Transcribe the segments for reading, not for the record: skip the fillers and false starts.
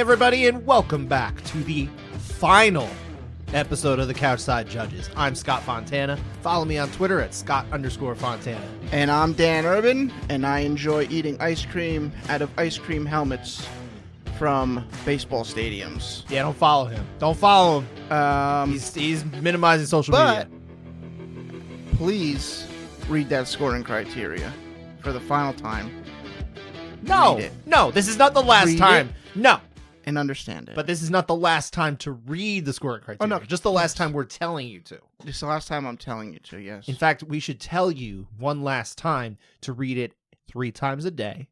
everybody, and welcome back to the final episode of the Couchside Judges. I'm Scott Fontana. Follow me on Twitter at Scott_Fontana. And I'm Dan Urban, and I enjoy eating ice cream out of ice cream helmets from baseball stadiums. Yeah, don't follow him. Don't follow him. He's minimizing social media. Please read that scoring criteria for the final time. No, this is not the last time. No. And understand it. But this is not the last time to read the scoring criteria. Oh, no. Just the last time we're telling you to. This is the last time I'm telling you to, yes. In fact, we should tell you one last time to read it 3 times a day.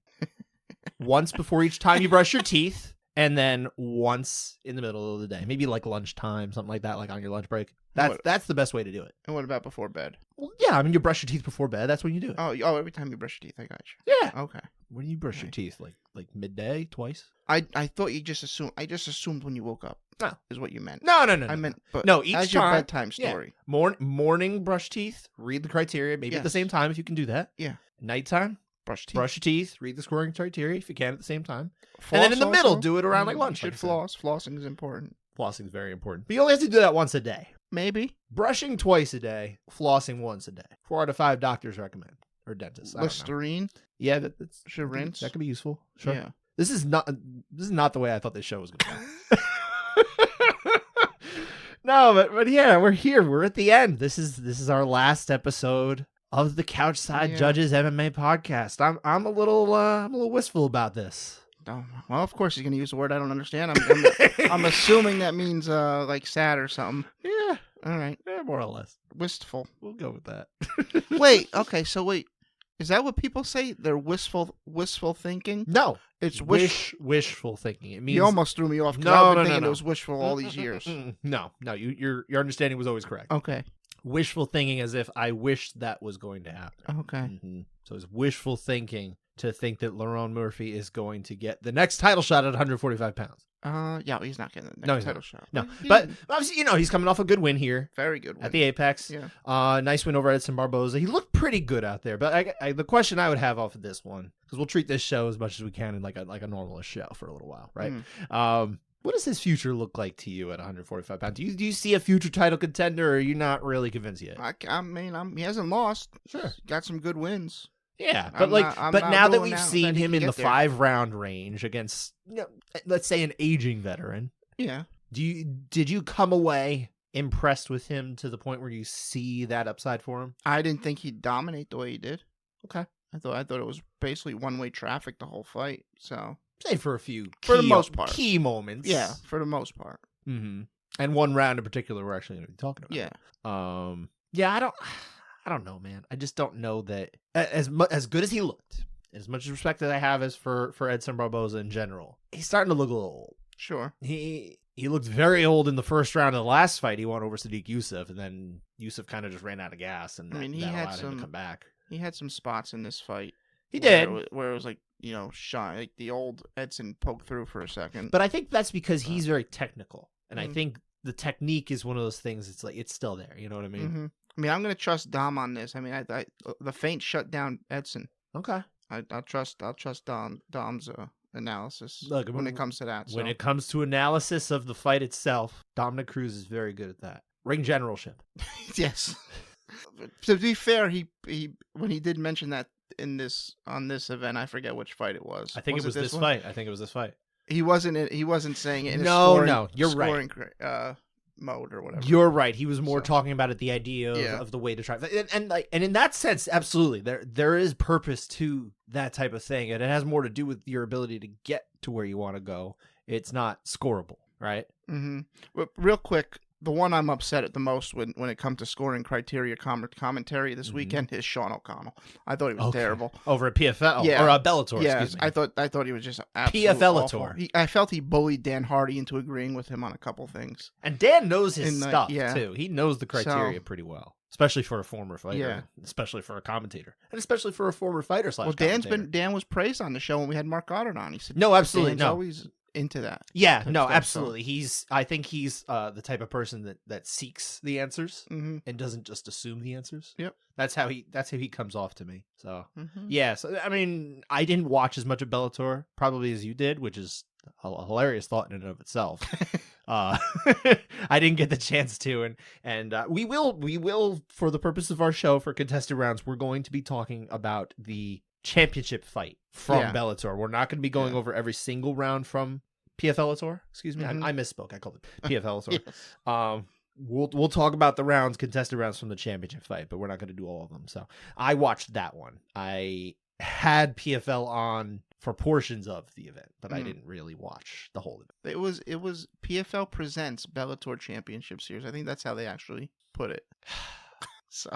Once before each time you brush your teeth, and then once in the middle of the day. Maybe like lunchtime, something like that, like on your lunch break. That's the best way to do it. And what about before bed? Well, yeah, I mean, you brush your teeth before bed. That's when you do it. Oh, every time you brush your teeth, I got you. Yeah. Okay. When do you brush your teeth? Like midday, twice? I thought you just assumed. I just assumed when you woke up. No. Is what you meant. No. I meant, but no, each as time. your bedtime story. Yeah. Morning, brush teeth, read the criteria, maybe at the same time if you can do that. Yeah. Nighttime, brush teeth. Brush your teeth, read the scoring criteria if you can at the same time. Floss and then in the middle, also. do it around like lunch. You should floss. Flossing is important. Flossing is very important. But you only have to do that once a day. Maybe. Brushing twice a day, flossing once a day. 4 out of 5 doctors recommend. Or dentists. Listerine. Yeah, that's should rinse. That could be useful. Sure. Yeah. This is not the way I thought this show was going to go. No, but yeah, we're here. We're at the end. This is our last episode of the Couchside Judges MMA Podcast. I'm a little wistful about this. Oh, well, of course he's going to use a word I don't understand. I'm assuming that means like sad or something. Yeah. All right. Yeah, more or less. Wistful. We'll go with that. Wait. Is that what people say? They're wistful thinking? No. It's wishful thinking. It means you almost threw me off because I've been thinking it was wishful all these years. No. Your understanding was always correct. Okay. Wishful thinking as if I wish that was going to happen. Okay. Mm-hmm. So it's wishful thinking to think that Lerone Murphy is going to get the next title shot at 145 pounds. Yeah, he's not getting the next title shot. No, but obviously, he's coming off a good win here. Very good win. At the Apex. Yeah. Nice win over Edson Barboza. He looked pretty good out there. But the question I would have off of this one, because we'll treat this show as much as we can in like a normalist show for a little while, right? What does his future look like to you at 145 pounds? Do you see a future title contender, or are you not really convinced yet? I mean, he hasn't lost. Sure. Got some good wins. Yeah, but now that we've seen him in the 5-round range against, let's say, an aging veteran. Yeah. Did you come away impressed with him to the point where you see that upside for him? I didn't think he'd dominate the way he did. Okay. I thought it was basically one-way traffic the whole fight. So say for a few, for the most part, key moments. Yeah, for the most part. Mm-hmm. And one round in particular, we're actually going to be talking about. Yeah. Yeah. I don't know, man. I just don't know that as good as he looked, as much respect that I have as for Edson Barboza in general, he's starting to look a little old. Sure. He looked very old in the first round of the last fight. He won over Sadiq Youssef, and then Youssef kind of just ran out of gas, and that allowed him to come back. He had some spots in this fight. He did. Where it was like, shy. Like the old Edson poked through for a second. But I think that's because he's very technical. And I think the technique is one of those things, it's like, it's still there. You know what I mean? Mm-hmm. I mean, I'm going to trust Dom on this. I mean, I the feint shut down Edson. Okay. I'll trust Dom's analysis when it comes to that. When it comes to analysis of the fight itself, Dominic Cruz is very good at that. Ring generalship. Yes. To be fair, he when he did mention that on this event, I forget which fight it was. I think it was this fight. I think it was this fight. He wasn't saying it in you're scoring, right. Mode or whatever. You're right. He was more talking about it, the idea of the way to try, and in that sense, absolutely, there is purpose to that type of thing, and it has more to do with your ability to get to where you want to go. It's not scoreable, right? Mm-hmm. But real quick, the one I'm upset at the most when it comes to scoring criteria commentary this weekend is Sean O'Connell. I thought he was terrible over at PFL or Bellator. Yeah, excuse me. I thought he was just absolutely PFLator. I felt he bullied Dan Hardy into agreeing with him on a couple things. And Dan knows his stuff too. He knows the criteria pretty well, especially for a former fighter, especially for a commentator, and especially for a former fighter / commentator. Dan was praised on the show when we had Mark Goddard on. He said, "No, absolutely, Dan's always into that." Yeah, no, absolutely. I think he's the type of person that seeks the answers and doesn't just assume the answers. Yep. That's how he comes off to me. So yeah, so I mean, I didn't watch as much of Bellator probably as you did, which is a hilarious thought in and of itself. I didn't get the chance to, and we will for the purpose of our show for contested rounds, we're going to be talking about the championship fight from Bellator. We're not going to be going over every single round from PFLator. Excuse me, I misspoke. I called it PFLator. Yes. We'll talk about the rounds, contested rounds from the championship fight, but we're not going to do all of them. So I watched that one. I had PFL on for portions of the event, but I didn't really watch the whole event. It was PFL presents Bellator Championship Series. I think that's how they actually put it. So,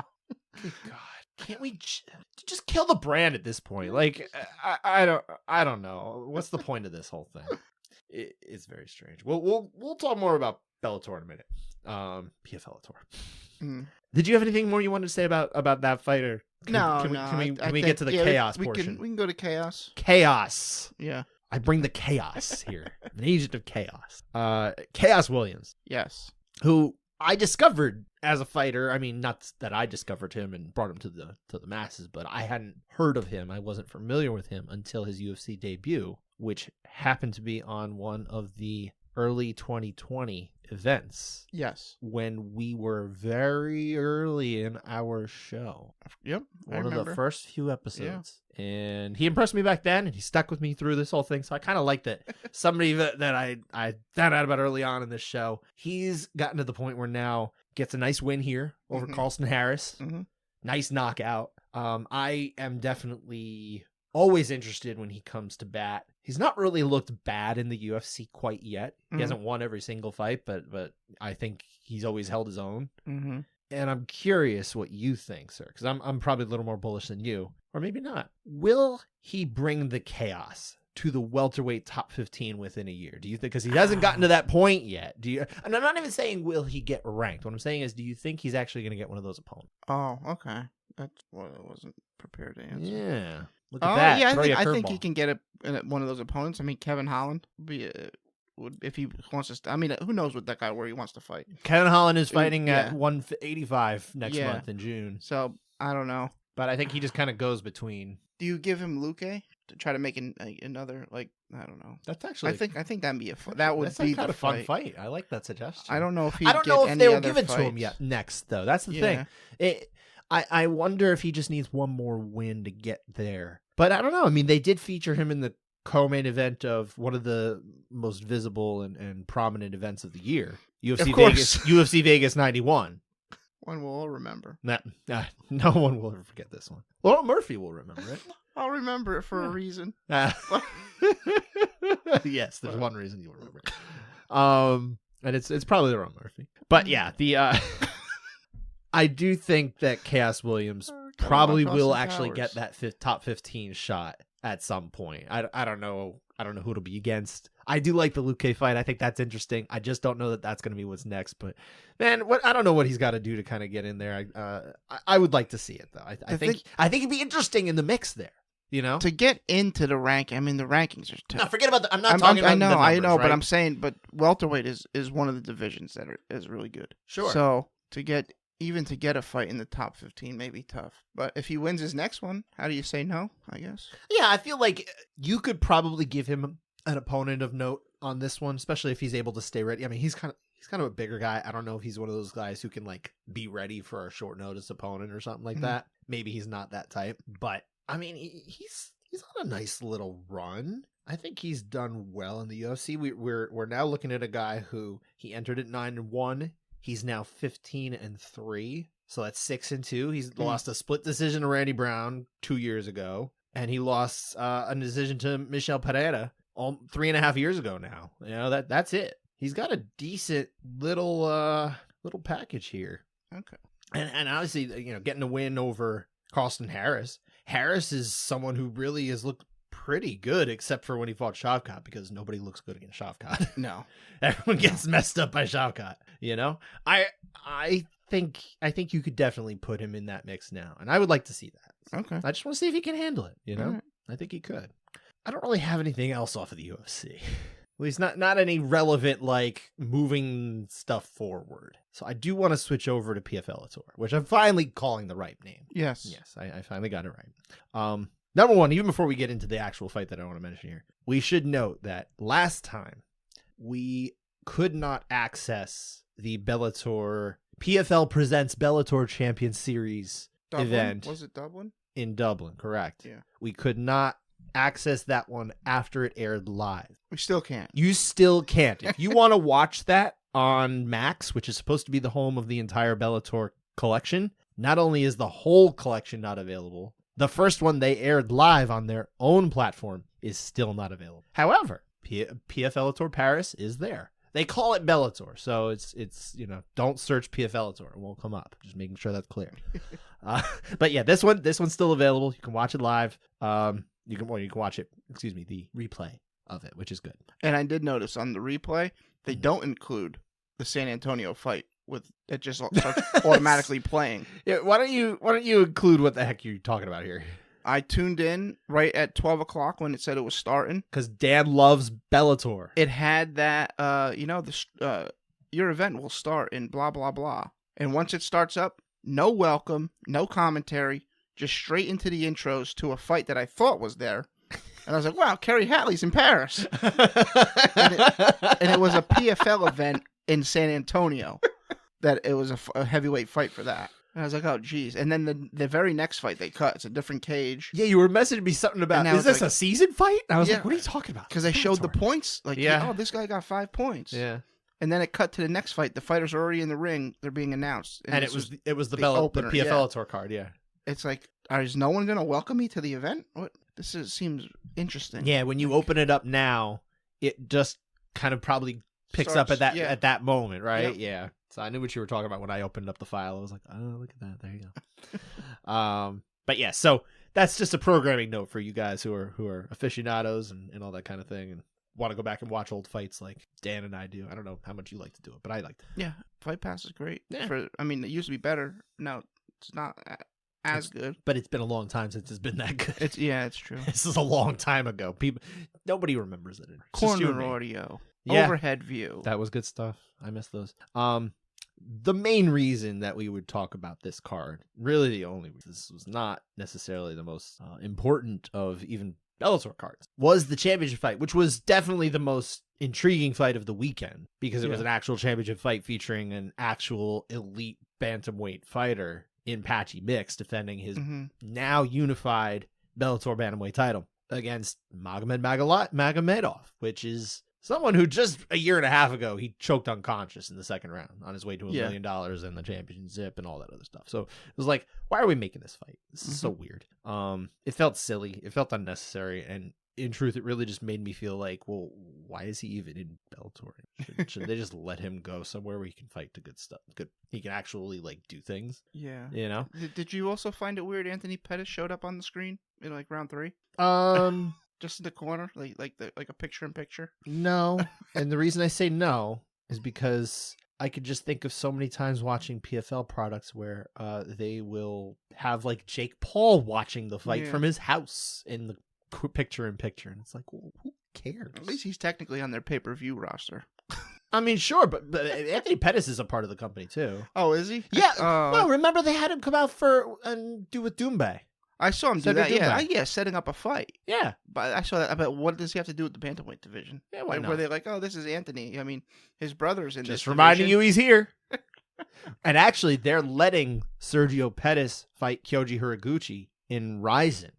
good God, can't we just kill the brand at this point? Like, I don't know. What's the point of this whole thing? It's very strange. We'll talk more about Bellator in a minute. PFLator. Did you have anything more you wanted to say about that fight, or can we get to the chaos portion? We can go to chaos. Chaos. Yeah. I bring the chaos here. An agent of chaos. Chaos Williams. Yes. Who I discovered as a fighter. I mean, not that I discovered him and brought him to the masses, but I hadn't heard of him. I wasn't familiar with him until his UFC debut, which happened to be on one of the early 2020 events. Yes. When we were very early in our show. Yep. One of the first few episodes. Yeah. And he impressed me back then, and he stuck with me through this whole thing. So I kind of like that somebody that I found out about early on in this show, he's gotten to the point where now gets a nice win here over Carlston Harris. Nice knockout. I am definitely always interested when he comes to bat. He's not really looked bad in the UFC quite yet. He hasn't won every single fight, but I think he's always held his own. And I'm curious what you think, sir, because I'm probably a little more bullish than you, or maybe not. Will he bring the chaos to the welterweight top 15 within a year? Do you think, because he hasn't gotten to that point yet? Do you? And I'm not even saying will he get ranked. What I'm saying is, do you think he's actually going to get one of those opponents? Oh, okay. That's what I wasn't prepared to answer. Yeah. Look at that. Yeah, I think he can get one of those opponents. I mean, Kevin Holland would if he wants to. I mean, who knows what that guy where he wants to fight. Kevin Holland is fighting at 185 next month in June. So I don't know, but I think he just kind of goes between. Do you give him Luque to try to make another, like, I don't know. That's actually I think that'd be that would be kind of fun fight. I like that suggestion. I don't know if they will give it to him yet next though. That's the thing. I wonder if he just needs one more win to get there. But I don't know. I mean, they did feature him in the co-main event of one of the most visible and prominent events of the year, UFC Vegas 91. One we'll all remember. No one will ever forget this one. Laurel Murphy will remember it. I'll remember it for a reason. Yes, there's one reason you'll remember it. And it's probably Laurel Murphy. But yeah, I do think that Chaos Williams probably will actually get that top 15 shot at some point. I don't know who it'll be against. I do like the Luque fight. I think that's interesting. I just don't know that that's going to be what's next. But man, I don't know what he's got to do to kind of get in there. I would like to see it though. I think it'd be interesting in the mix there. You know, to get into the rank. I mean, the rankings are tough. No, forget about I'm not talking about. I know, right? but I'm saying, but welterweight is one of the divisions that is really good. Sure. So to get a fight in the top 15 may be tough. But if he wins his next one, how do you say no, I guess? Yeah, I feel like you could probably give him an opponent of note on this one, especially if he's able to stay ready. I mean, he's kind of a bigger guy. I don't know if he's one of those guys who can like be ready for a short notice opponent or something like that. Maybe he's not that type. But I mean, he's on a nice little run. I think he's done well in the UFC. We're now looking at a guy who he entered at 9-1. He's now 15-3, so that's 6-2. He's lost a split decision to Randy Brown 2 years ago, and he lost a decision to Michel Pereira 3.5 years ago now. You know, that's it. He's got a decent little package here. Okay, and obviously, you know, getting a win over Carlston Harris. Harris is someone who really has looked pretty good, except for when he fought Shavkat, because nobody looks good against Shavkat. No, everyone gets messed up by Shavkat. You know, I think you could definitely put him in that mix now, and I would like to see that. Okay, I just want to see if he can handle it. You know, right. I think he could. I don't really have anything else off of the UFC. At least not any relevant, like, moving stuff forward. So I do want to switch over to PFLator, which I'm finally calling the right name. Yes. I finally got it right. Number one, even before we get into the actual fight that I want to mention here, we should note that last time we could not access the Bellator PFL Presents Bellator Champion Series event. Was it Dublin? In Dublin, correct. Yeah. We could not access that one after it aired live. We still can't. You still can't. If you want to watch that on Max, which is supposed to be the home of the entire Bellator collection, not only is the whole collection not available, the first one they aired live on their own platform is still not available. However, Bellator Paris is there. They call it Bellator, so it's don't search Bellator, it won't come up. Just making sure that's clear. But yeah, this one's still available. You can watch it live. You can watch it. The replay of it, which is good. And I did notice on the replay they don't include the San Antonio fight with it just starts automatically playing. Yeah, why don't you include what the heck you're talking about here? I tuned in right at 12 o'clock when it said it was starting. Because Dan loves Bellator. It had that, your event will start in blah, blah, blah. And once it starts up, no welcome, no commentary, just straight into the intros to a fight that I thought was there. And I was like, wow, Kerry Hatley's in Paris. and it was a PFL event in San Antonio. That it was a heavyweight fight for that. And I was like, oh, geez. And then the very next fight they cut, it's a different cage. Yeah, you were messaging me something about, is this a season fight? And I was like, what are you talking about? Because they showed the points. Like, this guy got 5 points. Yeah. And then it cut to the next fight. The fighters are already in the ring. They're being announced. And it was the PFL card, yeah. It's like, is no one going to welcome me to the event? What? Seems interesting. Yeah, when you open it up now, it just kind of probably picks up at that moment, right? Yep. Yeah. So I knew what you were talking about when I opened up the file. I was like, oh, look at that. There you go. But yeah, so that's just a programming note for you guys who are aficionados and all that kind of thing and want to go back and watch old fights like Dan and I do. I don't know how much you like to do it, but I like to. Yeah, Fight Pass is great. Yeah. It used to be better. No, it's not as good. But it's been a long time since it's been that good. It's true. This is a long time ago. Nobody remembers it. Corner audio. Yeah. Overhead view. That was good stuff. I miss those. The main reason that we would talk about this card, really the only reason, this was not necessarily the most important of even Bellator cards, was the championship fight, which was definitely the most intriguing fight of the weekend because it was an actual championship fight featuring an actual elite bantamweight fighter in Patchy Mix defending his now unified Bellator bantamweight title against Magomedov, which is someone who just a year and a half ago, he choked unconscious in the second round on his way to $1 million and the championship and all that other stuff. So it was like, why are we making this fight? This is so weird. It felt silly. It felt unnecessary. And in truth, it really just made me feel like, well, why is he even in Bellator? Should they just let him go somewhere where he can fight to good stuff? He can actually like do things. Yeah. You know? Did you also find it weird Anthony Pettis showed up on the screen in like round 3? Just in the corner, like a picture-in-picture? No. And the reason I say no is because I could just think of so many times watching PFL products where they will have like Jake Paul watching the fight from his house in the picture-in-picture. And it's like, well, who cares? At least he's technically on their pay-per-view roster. I mean, sure, but Anthony Pettis is a part of the company too. Oh, is he? Yeah. Well, remember they had him come out and do with Doumbé. I saw him do that. Yeah, setting up a fight. Yeah, but I saw that. But what does he have to do with the bantamweight division? Yeah, why not? Were they like, oh, this is Anthony? I mean, his brother's in this. Just reminding you, he's here. And actually, they're letting Sergio Pettis fight Kyoji Horiguchi in Rizin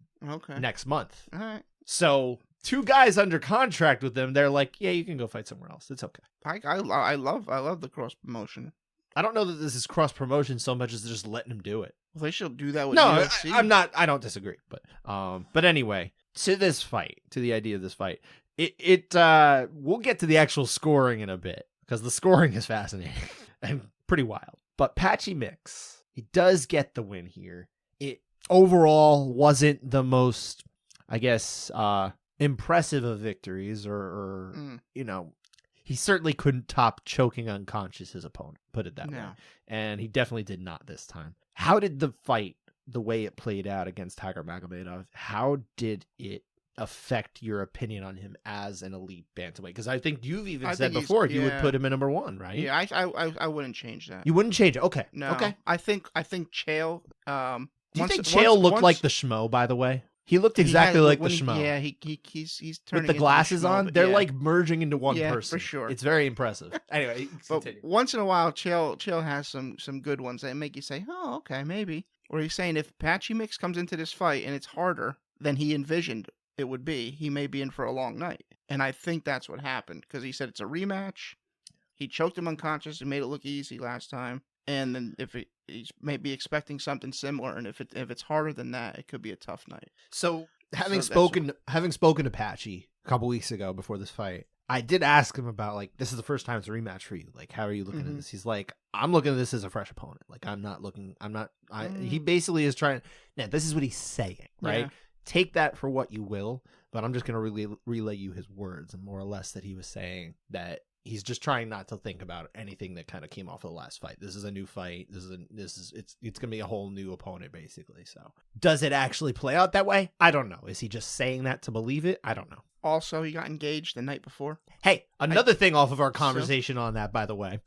next month. All right. So 2 guys under contract with them. They're like, yeah, you can go fight somewhere else. It's okay. I love the cross promotion. I don't know that this is cross promotion so much as just letting him do it. Well, they should do that with UFC. I'm not. I don't disagree, but anyway, to the idea of this fight, we'll get to the actual scoring in a bit because the scoring is fascinating and pretty wild. But Patchy Mix, he does get the win here. It overall wasn't the most, I guess, impressive of victories, or he certainly couldn't top choking unconscious his opponent, put it that way. And he definitely did not this time. How did the fight, the way it played out against Tiger Magomedov, how did it affect your opinion on him as an elite bantamweight? Because I think you've even said before you would put him at number 1, right? Yeah, I wouldn't change that. You wouldn't change it? Okay. No. Okay. I think Chael... do you think Chael looked like the schmo, by the way? He looked exactly like the when schmo. Yeah, he's turning with the glasses into the schmo, on. but They're yeah. like merging into one Yeah, person. for sure. It's very impressive. Anyway, But continue. once in a while, Chael has some good ones that make you say, "Oh, okay, maybe." Or he's saying if Patchy Mix comes into this fight and it's harder than he envisioned it would be, he may be in for a long night. And I think that's what happened because he said it's a rematch. He choked him unconscious and made it look easy last time. And then he's maybe expecting something similar, and if it's harder than that, it could be a tough night. So having spoken to Patchy a couple weeks ago before this fight, I did ask him about, like, this is the first time it's a rematch for you. Like, how are you looking at this? He's like, I'm looking at this as a fresh opponent. Like, he basically is trying. Now, this is what he's saying, right? Yeah. Take that for what you will, but I'm just going to relay you his words, and more or less that he was saying he's just trying not to think about anything that kind of came off of the last fight. This is a new fight. It's going to be a whole new opponent, basically. So does it actually play out that way? I don't know. Is he just saying that to believe it? I don't know. Also, he got engaged the night before. Hey, another thing off of our conversation on that, by the way.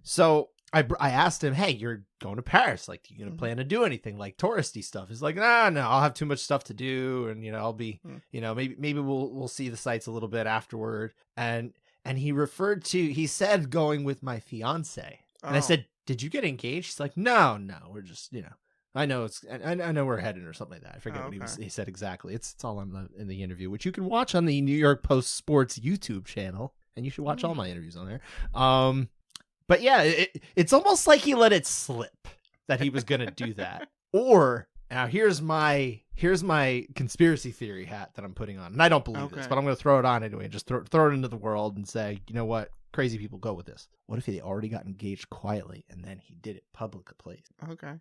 So I asked him, hey, you're going to Paris. Like, you going to plan to do anything like touristy stuff? He's like, no, I'll have too much stuff to do. And, I'll be, maybe we'll see the sights a little bit afterward. And he said going with my fiance. And I said, did you get engaged? He's like, no, we're just, I know I know we're heading or something like that. I forget what he said exactly. It's all in the interview, which you can watch on the New York Post Sports YouTube channel. And you should watch all my interviews on there. But yeah, it's almost like he let it slip that he was going to do that. Or now here's my conspiracy theory hat that I'm putting on. And I don't believe this, but I'm going to throw it on anyway. Just throw it into the world and say, you know what? Crazy people go with this. What if they already got engaged quietly and then he did it publicly? Okay.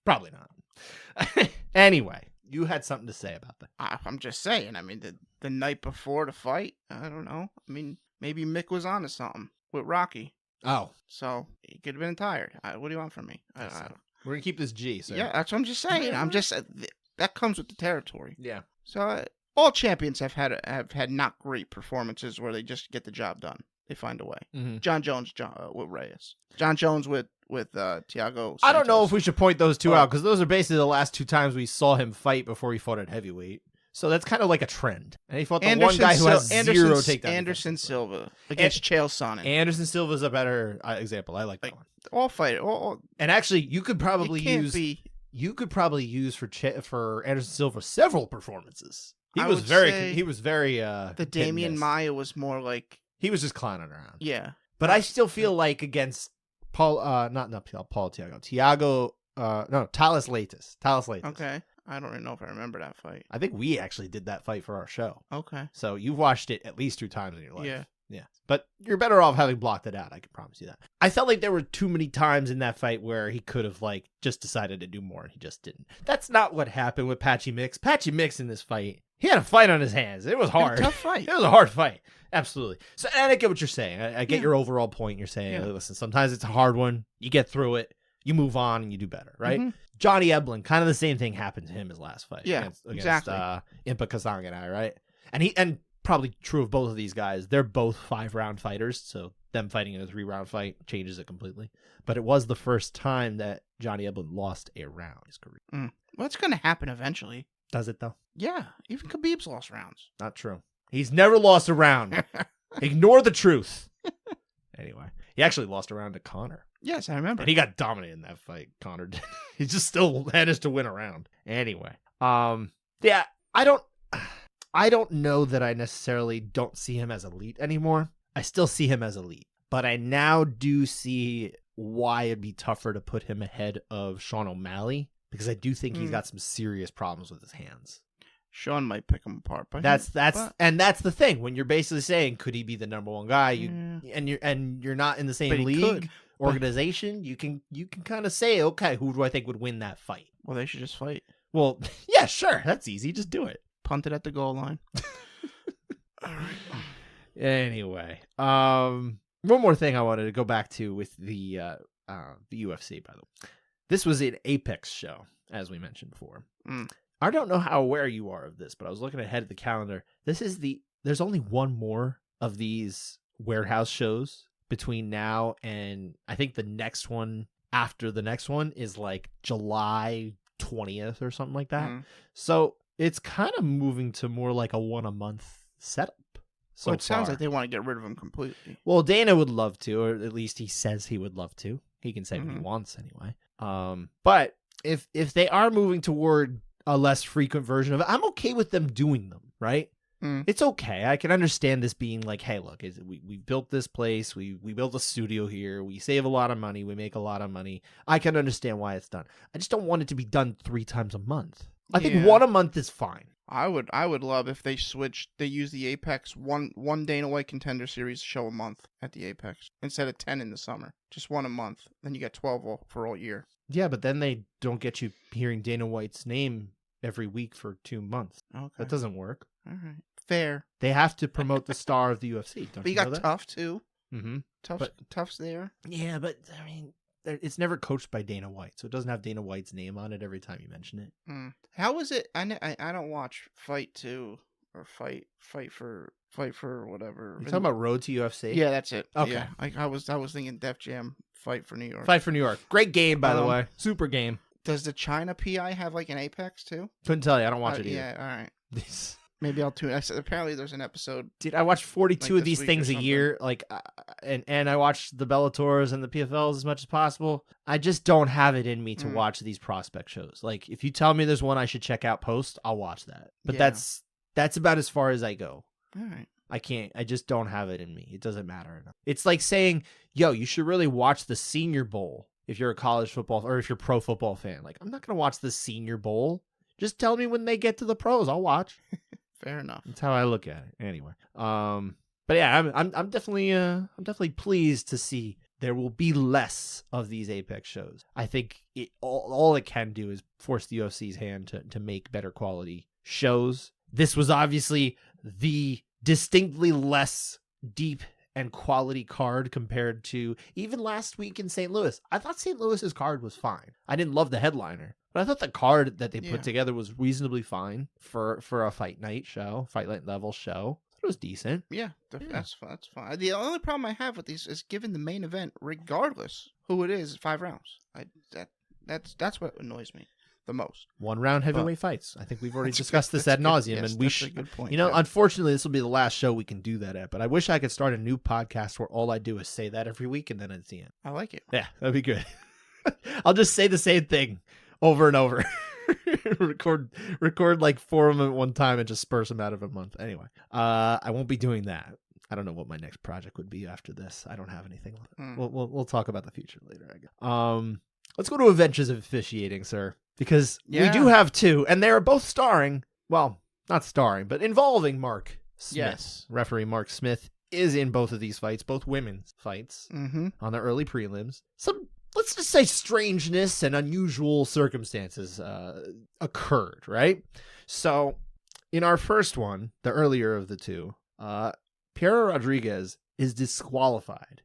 Probably not. Anyway, you had something to say about that. I'm just saying. I mean, the night before the fight, I don't know. I mean, maybe Mick was onto something with Rocky. Oh. So he could have been tired. What do you want from me? We're going to keep this G, sir. Yeah, that's what I'm just saying. That comes with the territory. Yeah. So all champions have had not great performances where they just get the job done. They find a way. Mm-hmm. John Jones with Reyes. John Jones with Thiago Santos. I don't know if we should point those two out because those are basically the last two times we saw him fight before he fought at heavyweight. So that's kind of like a trend. And he fought the one guy who has zero takedowns. Anderson Silva against Chael Sonnen. Anderson Silva's a better example. I like that one. All fight. And actually, you could probably use for Anderson Silva several performances. He was very the Damian Maia was more like he was just clowning around. Yeah. But I still feel like against Talis Leites. Okay. I don't even know if I remember that fight. I think we actually did that fight for our show. Okay. So you've watched it at least 2 times in your life. Yeah. Yeah. But you're better off having blocked it out. I can promise you that. I felt like there were too many times in that fight where he could have just decided to do more and he just didn't. That's not what happened with Patchy Mix. Patchy Mix in this fight, he had a fight on his hands. It was hard. It was a tough fight. It was a hard fight. Absolutely. So and I get what you're saying. I get your overall point. You're saying, listen, sometimes it's a hard one. You get through it. You move on and you do better, right? Mm-hmm. Johnny Eblen, kind of the same thing happened to him his last fight. Yeah, against Impa Kasanganay, right? And probably true of both of these guys. They're both 5-round fighters, so them fighting in a 3-round fight changes it completely. But it was the first time that Johnny Eblen lost a round in his career. Well, it's going to happen eventually. Does it, though? Yeah, even Khabib's lost rounds. Not true. He's never lost a round. Ignore the truth. Anyway, he actually lost a round to Conor. Yes, I remember. And he got dominated in that fight. Conor did. He just still managed to win a round. Anyway, yeah, I don't know that I necessarily don't see him as elite anymore. I still see him as elite, but I now do see why it'd be tougher to put him ahead of Sean O'Malley because I do think he's got some serious problems with his hands. Sean might pick him apart, but that's the thing. When you're basically saying, could he be the number one guy? You're not in the same league organization. You can kind of say, okay, who do I think would win that fight? Well, they should just fight. Well, yeah, sure, that's easy. Just do it. Punt it at the goal line. All right. Anyway, one more thing I wanted to go back to with the UFC. By the way, this was an Apex show, as we mentioned before. I don't know how aware you are of this, but I was looking ahead at the calendar. There's only one more of these warehouse shows between now and I think the next one after the next one is like July 20th or something like that. Mm. So it's kind of moving to more like a 1 a month setup. So it sounds far. like they want to get rid of him completely. Well, Dana would love to, or at least he says he would love to. He can say what he wants anyway. But if they are moving toward a less frequent version of it, I'm okay with them doing them, right? It's okay. I can understand this being like, hey, look, we built this place. We built a studio here. We save a lot of money. We make a lot of money. I can understand why it's done. I just don't want it to be done 3 times a month. I think 1 a month is fine. I would love if they switched. They use the Apex one Dana White Contender Series show a month at the Apex instead of 10 in the summer. Just 1 a month. Then you get 12 for all year. Yeah, but then they don't get you hearing Dana White's name every week for 2 months. Okay, that doesn't work. All right, fair. They have to promote the star of the UFC. Don't but you know got that? Tough too. Mm-hmm. Tough's there. Yeah, but I mean, it's never coached by Dana White, so it doesn't have Dana White's name on it every time you mention it. How is it? I don't watch Fight 2 or Fight for whatever. You're talking about Road to UFC? Yeah, that's it. Okay. Yeah, I was thinking Def Jam Fight for New York. Fight for New York. Great game, by the way. Super game. Does the China PI have like an Apex too? Couldn't tell you. I don't watch it either. Yeah, all right. Maybe I'll tune. Apparently, there's an episode. Dude, I watch 42 like of these things a year, and I watch the Bellators and the PFLs as much as possible. I just don't have it in me to watch these prospect shows. Like, if you tell me there's one I should check out post, I'll watch that. But that's about as far as I go. All right. I just don't have it in me. It doesn't matter enough. It's like saying, yo, you should really watch the Senior Bowl if you're a college football or if you're a pro football fan. Like, I'm not going to watch the Senior Bowl. Just tell me when they get to the pros. I'll watch. Fair enough. That's how I look at it. Anyway. But yeah, I'm definitely pleased to see there will be less of these Apex shows. I think all it can do is force the UFC's hand to make better quality shows. This was obviously the distinctly less deep and quality card compared to even last week in St. Louis. I thought St. Louis's card was fine. I didn't love the headliner, but I thought the card that they put together was reasonably fine for a fight night level show. It was decent. Yeah, that's fine. The only problem I have with these is given the main event, regardless who it is, 5 rounds. That's what annoys me the most. 1 round heavyweight fights. I think we've already discussed this ad nauseum, and we should. Good point. Unfortunately, this will be the last show we can do that at. But I wish I could start a new podcast where all I do is say that every week, and then it's the end. I like it. Yeah, that'd be good. I'll just say the same thing over and over. record like 4 of them at one time and just disperse them out of a month. Anyway, I won't be doing that. I don't know what my next project would be after this. I don't have anything. We'll talk about the future later, I guess. Let's go to Adventures of Officiating, sir, because we do have 2, and they are both starring. Well, not starring, but involving Mark Smith. Yes, referee Mark Smith is in both of these fights, both women's fights, on the early prelims. Some, let's just say, strangeness and unusual circumstances occurred, right? So, in our first one, the earlier of the 2, Piera Rodriguez is disqualified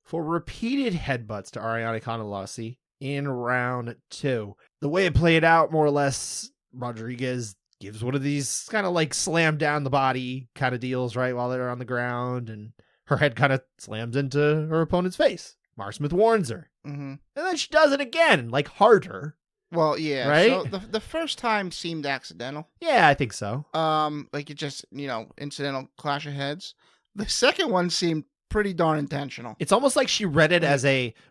for repeated headbutts to Ariane Canelasi in round 2. The way it played out, more or less, Rodriguez gives one of these kind of like slam down the body kind of deals, right, while they're on the ground, and her head kind of slams into her opponent's face. Mark Smith warns her. And then she does it again, like harder. Well, yeah. Right? So the first time seemed accidental. Yeah, I think so. Like it just, incidental clash of heads. The second one seemed pretty darn intentional. It's almost like she read it as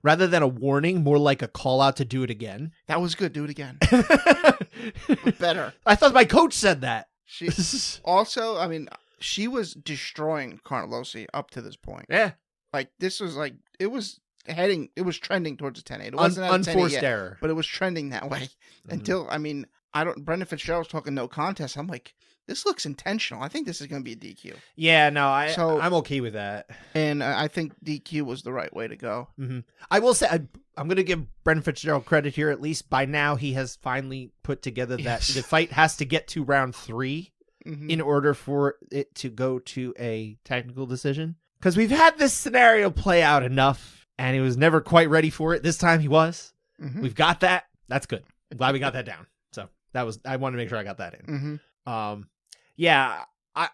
rather than a warning, more like a call out to do it again. That was good. Do it again. Better. I thought my coach said that. She also, she was destroying Carnelosi up to this point. Yeah. Like this was like, it was trending towards a 10-8. It wasn't at unforced 10-8 yet, error, but it was trending that way until, Brendan Fitzgerald was talking no contest. I'm like, this looks intentional. I think this is going to be a DQ. Yeah, no, I'm okay with that. And I think DQ was the right way to go. I will say, I'm going to give Brendan Fitzgerald credit here. At least by now, he has finally put together that the fight has to get to round 3 in order for it to go to a technical decision. Because we've had this scenario play out enough, and he was never quite ready for it. This time he was. We've got that. That's good. I'm glad we got that down. So I wanted to make sure I got that in. Yeah,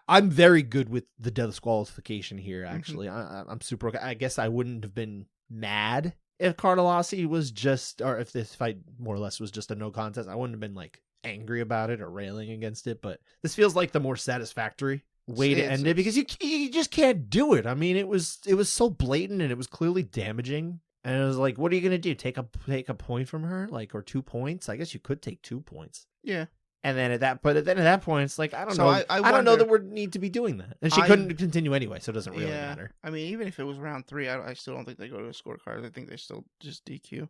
I'm very good with the disqualification here, actually. I'm super okay. I guess I wouldn't have been mad if Cardellasi was just, or if this fight more or less was just a no contest, I wouldn't have been like angry about it or railing against it. But this feels like the more satisfactory way to end it, because you just can't do it. I mean, it was so blatant and it was clearly damaging. And it was like, what are you gonna do? Take a point from her, like, or 2 points? I guess you could take 2 points. Yeah. And then at that point, it's like, I don't know. I don't know that we need to be doing that. And she couldn't continue anyway, so it doesn't really matter. I mean, even if it was round 3, I still don't think they go to a scorecard. I think they still just DQ.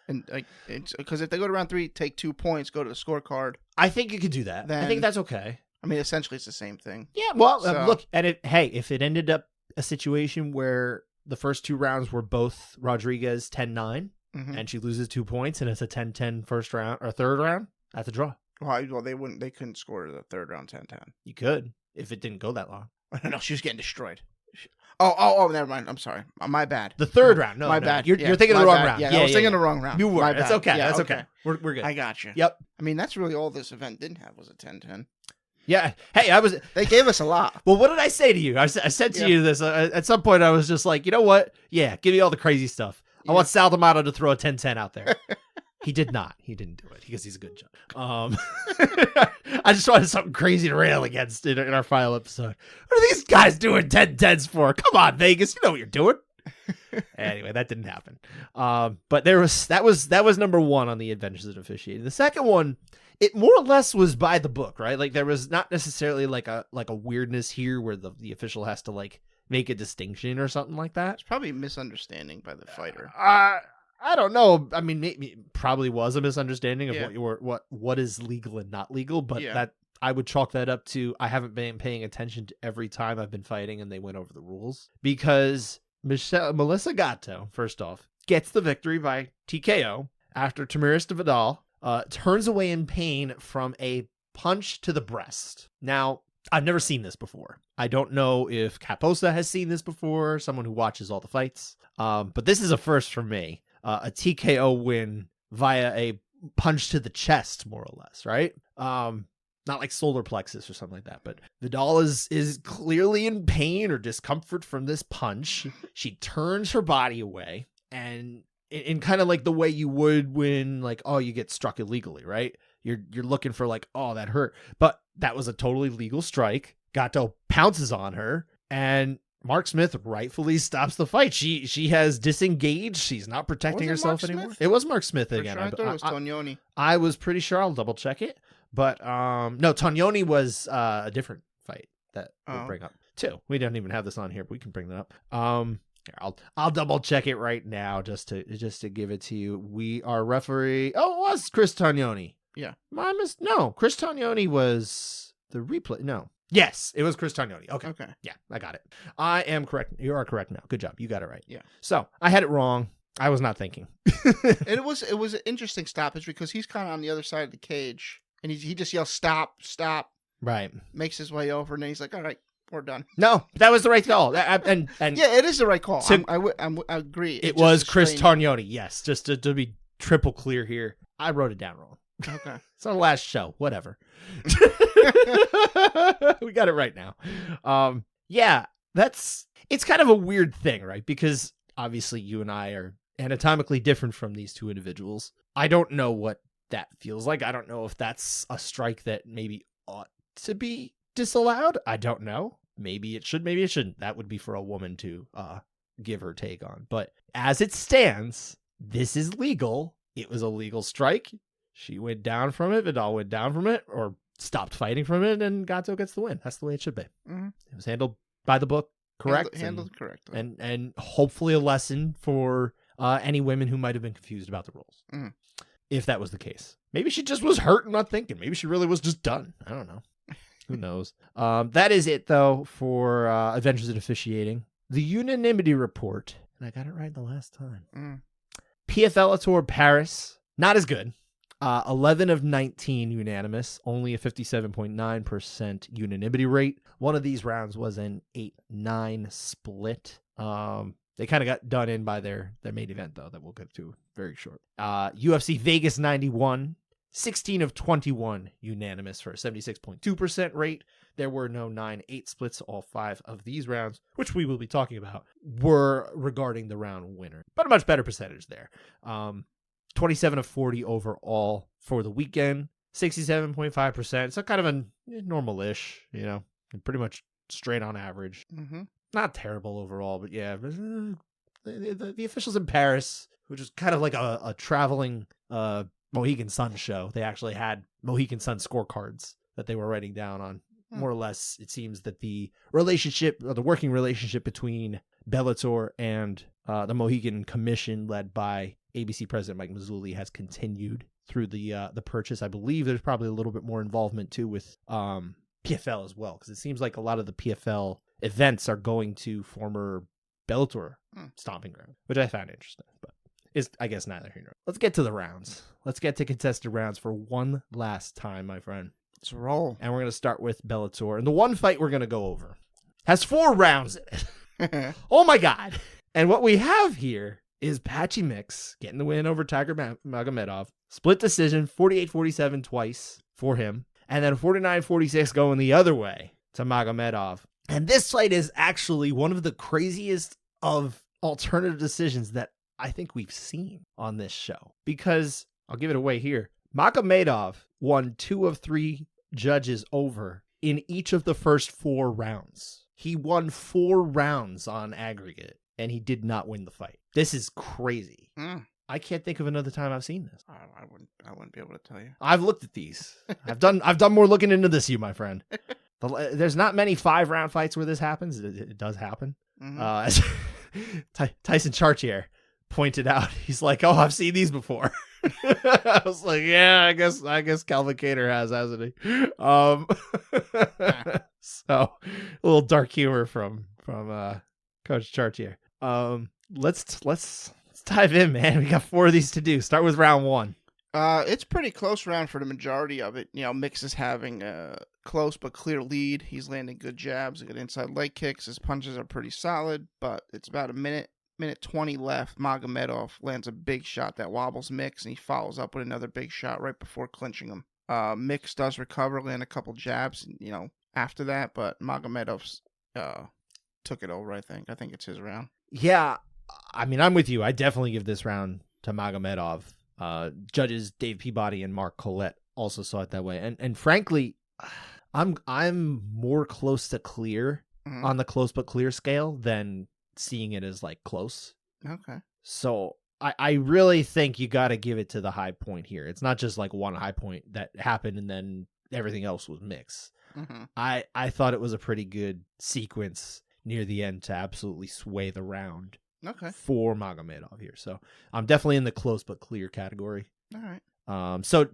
And because if they go to round 3, take 2 points, go to the scorecard. I think you could do that. I think that's okay. I mean, essentially, it's the same thing. Yeah. Well, look, and if it ended up a situation where the first 2 rounds were both Rodriguez 10-9, and she loses 2 points, and it's a 10-10 first round or third round, that's a draw. Well, they couldn't score the third round 10-10. You could, if it didn't go that long. No, she was getting destroyed. Oh, never mind. I'm sorry. My bad. The third round. No, my bad. You're thinking of the wrong round. Yeah, I was thinking the wrong round. You were. That's okay. Yeah, that's okay. We're good. I got you. Yep. I mean, that's really all this event didn't have was a 10-10. Yeah. Hey, They gave us a lot. Well, what did I say to you? I said to you this at some point. I was just like, you know what? Yeah, give me all the crazy stuff. I want Sal D'Amato to throw a 10-10 out there. He did not. He didn't do it because he's a good judge. I just wanted something crazy to rail against in our final episode. What are these guys doing 10-10s for? Come on, Vegas. You know what you're doing. Anyway, that didn't happen. But that was number 1 on the Adventures of Officiating. The second one, it more or less was by the book, right? Like there was not necessarily like a weirdness here where the official has to like make a distinction or something like that. It's probably a misunderstanding by the fighter. I don't know. I mean, maybe it probably was a misunderstanding of what is legal and not legal, but that I would chalk that up to I haven't been paying attention to every time I've been fighting and they went over the rules, because Melissa Gatto, first off, gets the victory by TKO after Tamiris Vidal turns away in pain from a punch to the breast. Now, I've never seen this before. I don't know if Caposa has seen this before, someone who watches all the fights, but this is a first for me. A TKO win via a punch to the chest, more or less, right? Not like solar plexus or something like that, but Vidal is clearly in pain or discomfort from this punch. She turns her body away, and in kind of like the way you would when like, oh, you get struck illegally, right? You're looking for like, oh, that hurt. But that was a totally legal strike. Gatto pounces on her, and Mark Smith rightfully stops the fight. She has disengaged. She's not protecting herself anymore. It was Mark Smith again. I thought it was Tognoni. I was pretty sure. I'll double check it. But no, Tognoni was a different fight that we'll bring up too. We don't even have this on here, but we can bring that up. Here, I'll double check it right now just to give it to you. We are referee. Oh, it was Chris Tognoni. Yeah. No, Chris Tognoni was the replay. No. Yes, it was Chris Tognoni. Okay. Yeah, I got it. I am correct. You are correct now. Good job. You got it right. Yeah. So I had it wrong. I was not thinking. And it was an interesting stoppage because he's kind of on the other side of the cage, and he just yells, "Stop, stop!" Right. Makes his way over, and then he's like, "All right, we're done." No, that was the right call. And yeah, it is the right call. I agree. It was Chris Tognoni. Yes, just to be triple clear here, I wrote it down wrong. Okay. It's our last show. Whatever. We got it right now. Yeah, it's kind of a weird thing, right? Because obviously you and I are anatomically different from these two individuals. I don't know what that feels like. I don't know if that's a strike that maybe ought to be disallowed. I don't know. Maybe it should, maybe it shouldn't. That would be for a woman to give her take on. But as it stands, this is legal. It was a legal strike. She went down from it. Vidal went down from it, or stopped fighting from it, and Gatto gets the win. That's the way it should be. Mm-hmm. It was handled by the book, correct? Handled correctly. And hopefully a lesson for any women who might have been confused about the rules. Mm-hmm. If that was the case. Maybe she just was hurt and not thinking. Maybe she really was just done. I don't know. Who knows? That is it, though, for Adventures in Officiating. The unanimity report, and I got it right the last time. Mm. Bellator Paris, not as good. 11 of 19 unanimous, only a 57.9% unanimity rate. One of these rounds was an 8-9 split. They kind of got done in by their main event, though, that we'll get to very short. UFC Vegas 91, 16 of 21 unanimous for a 76.2% rate. there were no 9-8 splits. All 5 of these rounds, which we will be talking about, were regarding the round winner, but a much better percentage there. 27 of 40 overall for the weekend, 67.5%. So kind of a normal-ish, pretty much straight on average. Mm-hmm. Not terrible overall, but yeah, the officials in Paris, which is kind of like a traveling Mohegan Sun show. They actually had Mohegan Sun scorecards that they were writing down on. More or less, it seems that the relationship, or the working relationship between Bellator and the Mohegan Commission, led by ABC President Mike Mazzulli, has continued through the purchase. I believe there's probably a little bit more involvement too with PFL as well, because it seems like a lot of the PFL events are going to former Bellator stomping ground, which I found interesting, but is, I guess, neither here nor there. Let's get to the rounds. Let's get to contested rounds for one last time, my friend. Let's roll. And we're going to start with Bellator. And the one fight we're going to go over has 4 rounds in it. Oh my God. And what we have here is Patchy Mix getting the win over Tiger Magomedov. Split decision, 48-47 twice for him. And then 49-46 going the other way to Magomedov. And this fight is actually one of the craziest of alternative decisions that I think we've seen on this show. Because, I'll give it away here, Magomedov won 2 of 3 judges over in each of the first 4 rounds. He won 4 rounds on aggregate, and he did not win the fight. This is crazy. I can't think of another time I've seen this. I wouldn't be able to tell you. I've looked at these. I've done more looking into this, you my friend. There's not many 5-round fights where this happens. It does happen. Mm-hmm. Tyson Chartier pointed out, he's like, "Oh, I've seen these before." I was like, "Yeah, I guess Calvin Kattar has, hasn't he?" So a little dark humor from Coach Chartier. Let's dive in, man. We got 4 of these to do. Start with round 1. It's pretty close round for the majority of it. Mix is having a close but clear lead. He's landing good jabs, good inside leg kicks. His punches are pretty solid, but it's about a minute 20 left. Magomedov lands a big shot that wobbles Mix, and he follows up with another big shot right before clinching him. Mix does recover, land a couple jabs, after that, but Magomedov's took it over, I think. I think it's his round. Yeah, I mean, I'm with you. I definitely give this round to Magomedov. Judges Dave Peabody and Mark Collette also saw it that way. And frankly, I'm more close to clear on the close but clear scale than seeing it as like close. Okay. So I really think you got to give it to the high point here. It's not just like one high point that happened and then everything else was mixed. Mm-hmm. I thought it was a pretty good sequence near the end to absolutely sway the round. Okay. For Magomedov here. So I'm definitely in the close but clear category. All right. So,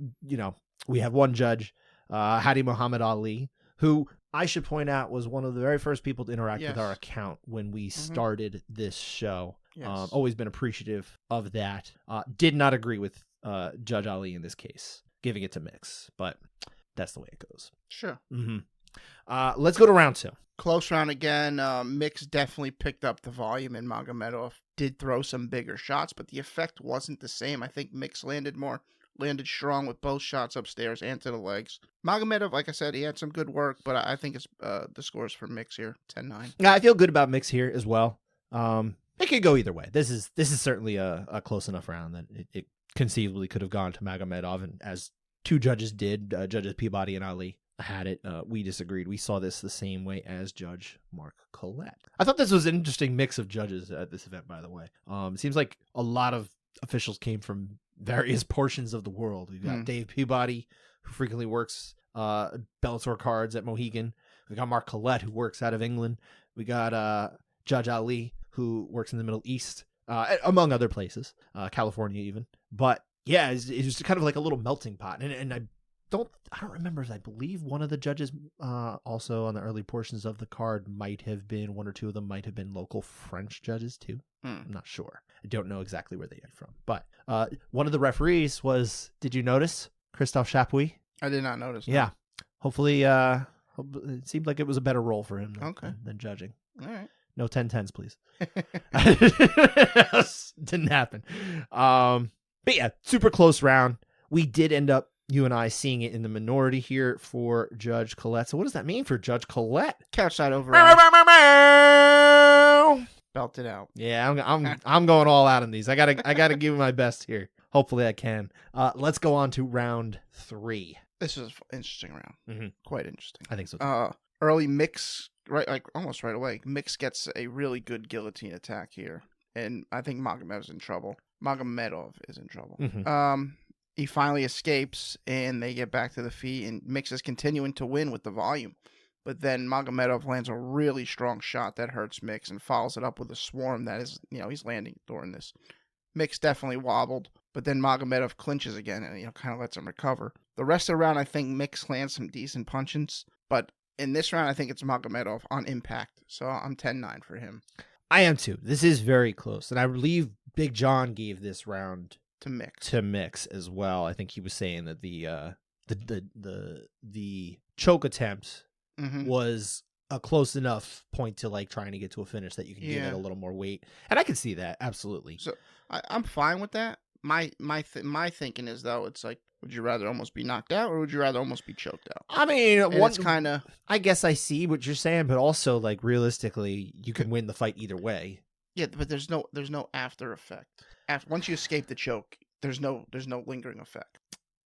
we have one judge, Hadi Muhammad Ali, who I should point out was one of the very first people to interact with our account when we started this show. Yes. Always been appreciative of that. Did not agree with Judge Ali in this case, giving it to Mix, but that's the way it goes. Sure. Mm-hmm. Let's go to round 2. Close round again. Mix definitely picked up the volume, and Magomedov did throw some bigger shots, but the effect wasn't the same. I think Mix landed strong with both shots upstairs and to the legs. Magomedov, like I said, he had some good work, but I think it's the scores for Mix here, 10-9. Yeah, I feel good about Mix here as well. It could go either way. This is certainly a close enough round that it conceivably could have gone to Magomedov, and as 2 judges did, Judges Peabody and Ali had it. We disagreed. We saw this the same way as Judge Mark Collette. I thought this was an interesting mix of judges at this event, by the way. It seems like a lot of officials came from various portions of the world. We've got Dave Peabody, who frequently works Bellator cards at Mohegan. We got Mark Collette, who works out of England. We got Judge Ali, who works in the Middle East, among other places, California even. But yeah, it's just kind of like a little melting pot. And I don't remember. I believe one of the judges also on the early portions of the card might have been, 1 or 2 of them might have been local French judges too. I'm not sure. I don't know exactly where they came from. But one of the referees was, did you notice, Christophe Chapuis? I did not notice. Yeah. Hopefully, it seemed like it was a better role for him than judging. All right. No 10-10s, please. Didn't happen. But yeah, super close round. We did end up, You and I seeing it in the minority here for Judge Collette. So what does that mean for Judge Collette? Couchside over. Belt it out. Yeah, I'm going all out on these. I gotta give it my best here. Hopefully I can. Let's go on to round 3. This is an interesting round. Mm-hmm. Quite interesting. I think so too. Early Mix, right, like almost right away. Mix gets a really good guillotine attack here, and I think Magomedov is in trouble. Mm-hmm. He finally escapes, and they get back to the feet, and Mix is continuing to win with the volume. But then Magomedov lands a really strong shot that hurts Mix and follows it up with a swarm that is, he's landing during this. Mix definitely wobbled, but then Magomedov clinches again and, kind of lets him recover. The rest of the round, I think Mix lands some decent punches, but in this round, I think it's Magomedov on impact. So I'm 10-9 for him. I am too. This is very close. And I believe Big John gave this round to Mix as well. I think he was saying that the choke attempt was a close enough point to like trying to get to a finish that you can give it a little more weight. And I can see that. Absolutely. So I'm fine with that. My thinking is, though, it's like, would you rather almost be knocked out or would you rather almost be choked out? I mean, it's kind of. I guess I see what you're saying, but also, like, realistically, you can win the fight either way. Yeah, but there's no after effect. Once you escape the choke, there's no lingering effect.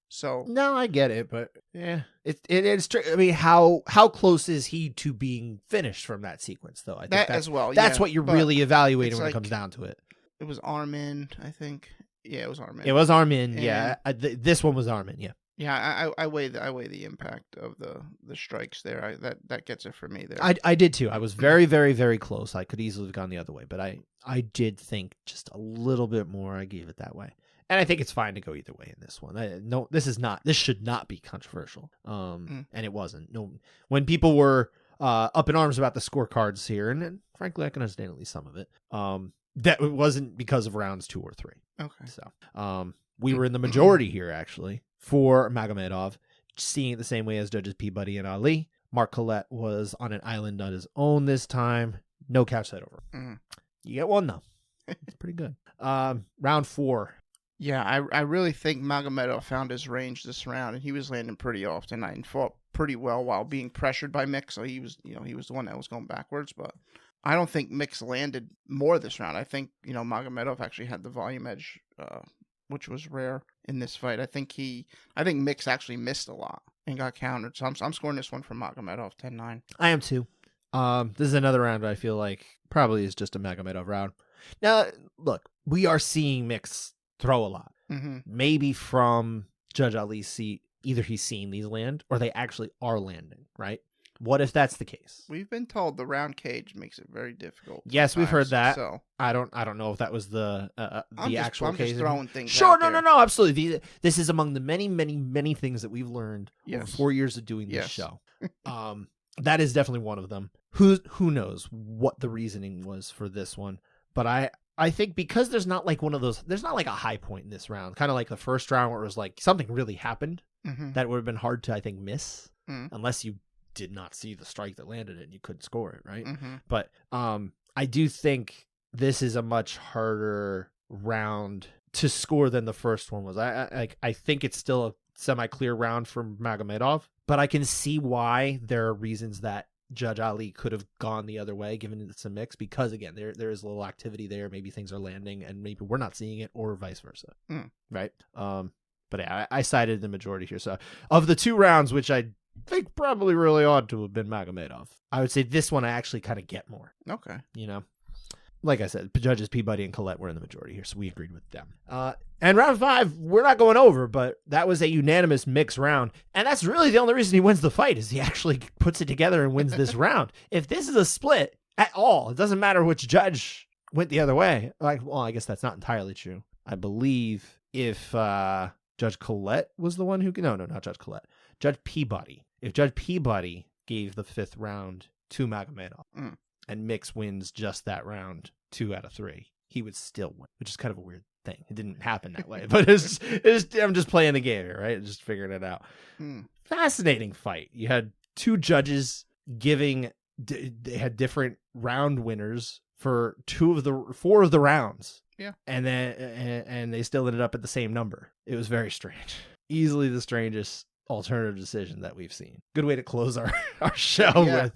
So no, I get it, but yeah, it's true. I mean, how close is he to being finished from that sequence, though? I think that as well. That's what you're really evaluating when it comes down to it. It was Armin, I think. Yeah, it was Armin. It was Armin. Yeah, this one was Armin. Yeah. Yeah, I weigh the impact of the strikes there. That gets it for me there. I did too. I was very, very, very close. I could easily have gone the other way, but I did think just a little bit more. I gave it that way, and I think it's fine to go either way in this one. This should not be controversial. And it wasn't. No, when people were up in arms about the scorecards here, and frankly, I can understand at least some of it. That it wasn't because of rounds 2 or 3. Okay. So, we were in the majority here actually for Magomedov, seeing it the same way as judges Peabody and Ali. Mark Collette was on an island on his own this time. No Couchside over. You get one though. It's pretty good. Round 4. Yeah, I really think Magomedov found his range this round, and he was landing pretty often and fought pretty well while being pressured by Mix. So he was the one that was going backwards, but I don't think Mix landed more this round. I think, Magomedov actually had the volume edge, which was rare in this fight. I think Mix actually missed a lot and got countered. So I'm scoring this one for Magomedov, 10-9. I am too. This is another round I feel like probably is just a Magomedov round. Now, look, we are seeing Mix throw a lot. Maybe from Judge Ali's seat, either he's seeing these land or they actually are landing, right? What if that's the case? We've been told the round cage makes it very difficult. Yes, we've heard that. So I don't know if that was the actual case. I'm just throwing things. Sure, no, absolutely. This is among the many, many, many things that we've learned over 4 years of doing this show. That is definitely one of them. Who knows what the reasoning was for this one? But I think because there's not like there's not like a high point in this round, kind of like the first round where it was like something really happened that would have been hard to, I think, miss unless you did not see the strike that landed it and you couldn't score it, right? But I do think this is a much harder round to score than the first one was. I think it's still a semi-clear round for Magomedov, but I can see why there are reasons that Judge Ali could have gone the other way, given it's a mix, because again, there is a little activity there. Maybe things are landing and maybe we're not seeing it, or vice versa. Right? But yeah, I sided the majority here. So of the 2 rounds, which I think probably really ought to have been Magomedov, I would say this one I actually kind of get more. Okay. Like I said, judges Peabody and Collette were in the majority here, so we agreed with them. And round 5, we're not going over, but that was a unanimous mix round, and that's really the only reason he wins the fight, is he actually puts it together and wins this round. If this is a split at all, it doesn't matter which judge went the other way. Well, I guess that's not entirely true. I believe if Judge Collette was the one who... No, not Judge Collette. Judge Peabody. If Judge Peabody gave the 5th round to Magomedov and Mix wins just that round 2 out of 3, he would still win, which is kind of a weird thing. It didn't happen that way, but I'm just playing the game here, right? Just figuring it out. Fascinating fight. You had 2 judges they had different round winners for 4 of the rounds. Yeah. And then and they still ended up at the same number. It was very strange. easily the strangest alternative decision that we've seen. Good way to close our show with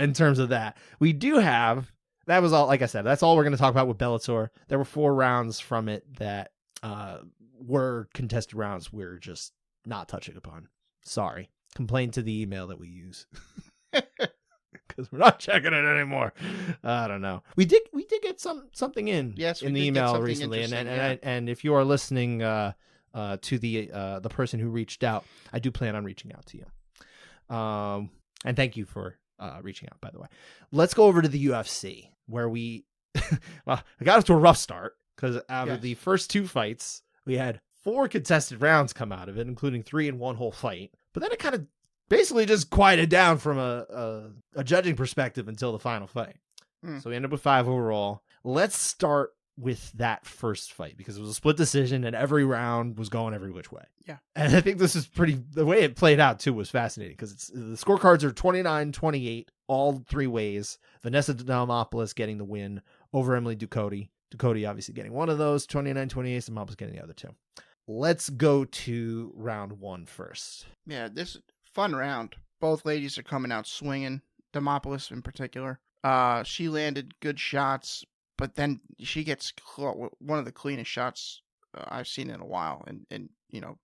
in terms of that. We do have, that was all, like I said, that's all we're going to talk about with Bellator. There were 4 rounds from it that were contested rounds we're just not touching upon. Sorry. Complain to the email that we use. Because we're not checking it anymore. I don't know. We did get something in in the email recently, and if you are listening to the person who reached out, I do plan on reaching out to you. And thank you for reaching out, by the way. Let's go over to the UFC, where we well, I got off to a rough start because out of the first 2 fights, we had 4 contested rounds come out of it, including 3 in one whole fight. But then it kind of basically just quieted down from a judging perspective until the final fight. So we ended up with 5 overall. Let's start with that first fight because it was a split decision and every round was going every which way. Yeah. And I think this is the way it played out too was fascinating because the scorecards are 29-28 all 3 ways. Vanessa Demopoulos getting the win over Emily Ducote. Ducote obviously getting one of those, 29-28, Demopoulos getting the other 2. Let's go to round 1 first. Yeah, this fun round. Both ladies are coming out swinging. Demopoulos in particular. She landed good shots, but then she gets one of the cleanest shots I've seen in a while, and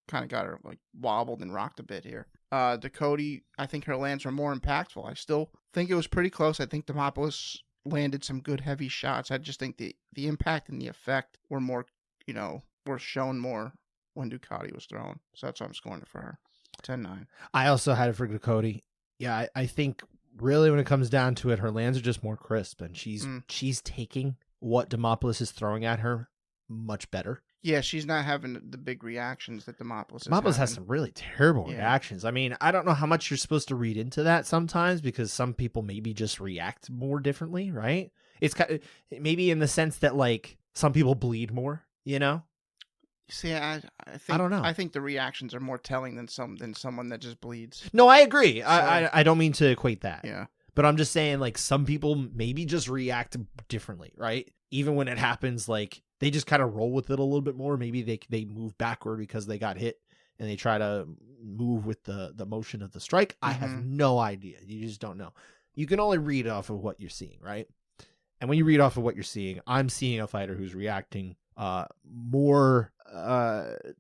kind of got her like wobbled and rocked a bit here. Ducote, I think her lands were more impactful. I still think it was pretty close. I think Demopoulos landed some good heavy shots. I just think the impact and the effect were more, were shown more when Ducote was thrown. So that's why I'm scoring it for her. 10-9. I also had it for Ducote. Yeah, I think really when it comes down to it, her lands are just more crisp, and she's taking what Demopoulos is throwing at her much better. Yeah, she's not having the big reactions that Demopoulos has some really terrible reactions. I mean, I don't know how much you're supposed to read into that sometimes because some people maybe just react more differently, right? It's kind of, maybe in the sense that like some people bleed more, See, I don't know. I think the reactions are more telling than someone that just bleeds. No, I agree. So, I don't mean to equate that. Yeah. But I'm just saying, like, some people maybe just react differently, right? Even when it happens, like, they just kind of roll with it a little bit more. Maybe they move backward because they got hit and they try to move with the motion of the strike. I have no idea. You just don't know. You can only read off of what you're seeing, right? And when you read off of what you're seeing, I'm seeing a fighter who's reacting more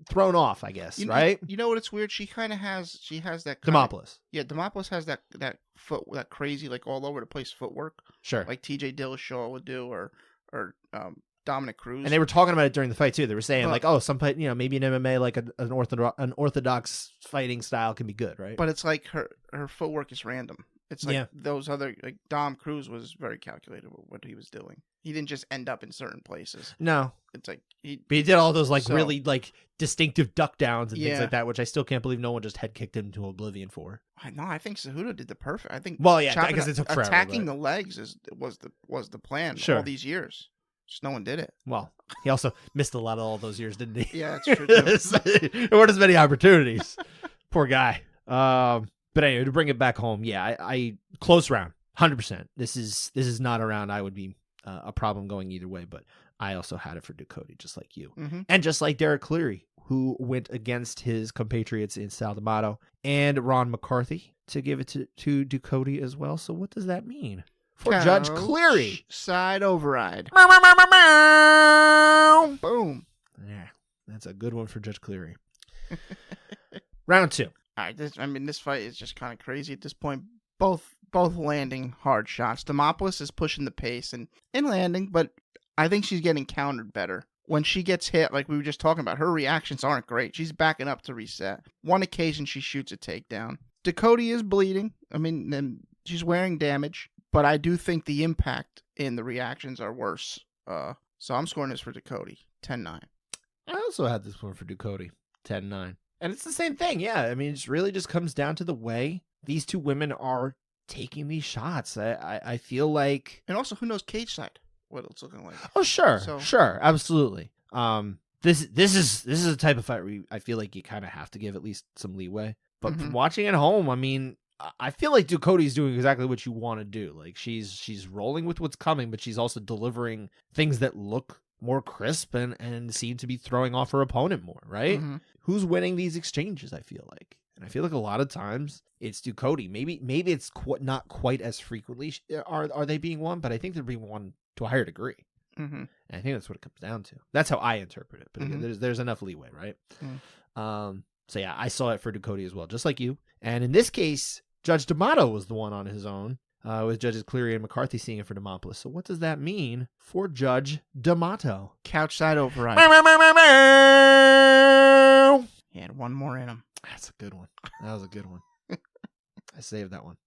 thrown off, I guess, right? You know what? It's weird. She has that Demopoulos. Yeah, Demopoulos has that crazy, like all over the place footwork. Sure, like TJ Dillashaw would do, or Dominic Cruz. And they were talking about it during the fight too. They were saying some fight, maybe in MMA, like an orthodox fighting style can be good, right? But it's like her footwork is random. It's like those other, like Dom Cruz was very calculated with what he was doing. He didn't just end up in certain places. No. It's like but he did all those really like distinctive duck downs and things like that, which I still can't believe no one just head kicked him to oblivion for. No, I think Cejudo did the perfect. I think I guess it took forever. Attacking the legs was the plan all these years. Just no one did it. Well, he also missed a lot of all those years, didn't he? Yeah, that's true too. There weren't as many opportunities. Poor guy. But anyway, to bring it back home, I close round, 100%. This is not a round I would be a problem going either way, but I also had it for Ducote, just like you. And just like Derek Cleary, who went against his compatriots in Sal D'Amato and Ron McCarthy to give it to Ducote as well. So what does that mean for Judge Cleary? Side override. Boom. Yeah, that's a good one for Judge Cleary. Round 2. All right, this fight is just kind of crazy at this point. Both landing hard shots. Demopoulos is pushing the pace and landing, but I think she's getting countered better. When she gets hit, like we were just talking about, her reactions aren't great. She's backing up to reset. One occasion, she shoots a takedown. Ducote is bleeding. I mean, and she's wearing damage, but I do think the impact in the reactions are worse. So I'm scoring this for Ducote, 10-9. I also had this one for Ducote, 10-9. And it's the same thing, yeah. I mean, it really just comes down to the way these two women are taking these shots. I feel like... And also, who knows cage side, what it's looking like. Oh, sure. Sure, absolutely. This is a type of fight where I feel like you kind of have to give at least some leeway. But from watching at home, I mean, I feel like Ducote's doing exactly what you want to do. Like, she's rolling with what's coming, but she's also delivering things that look more crisp and seemed to be throwing off her opponent more, right? Mm-hmm. Who's winning these exchanges, I feel like. And I feel like a lot of times it's Ducote. Maybe it's not quite as frequently are they being won, but I think they're being won to a higher degree. Mm-hmm. And I think that's what it comes down to. That's how I interpret it. But again, there's enough leeway, right? Mm. So yeah, I saw it for Ducote as well, just like you. And in this case, Judge D'Amato was the one on his own, with Judges Cleary and McCarthy seeing it for Demopoulos. So what does that mean for Judge D'Amato? Couchside override. He had one more in him. That's a good one. That was a good one. I saved that one.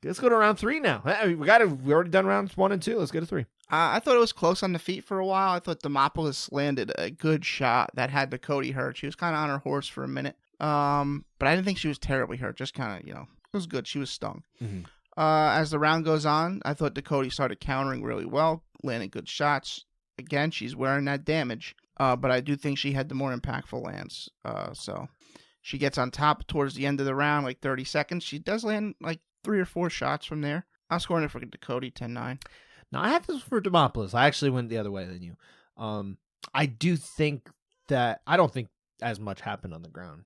Let's go to round 3 now. We already done rounds 1 and 2. Let's go to 3. I thought it was close on the feet for a while. I thought Demopoulos landed a good shot that had Ducote hurt. She was kind of on her horse for a minute. But I didn't think she was terribly hurt. Just kind of, it was good. She was stung. Mm-hmm. As the round goes on, I thought Ducote started countering really well, landing good shots. Again, she's wearing that damage. But I do think she had the more impactful lands. So she gets on top towards the end of the round, like 30 seconds. She does land like 3 or 4 shots from there. I'm scoring it for Ducote 10-9. Now, I have this for Demopoulos. I actually went the other way than you. I do think that I don't think as much happened on the ground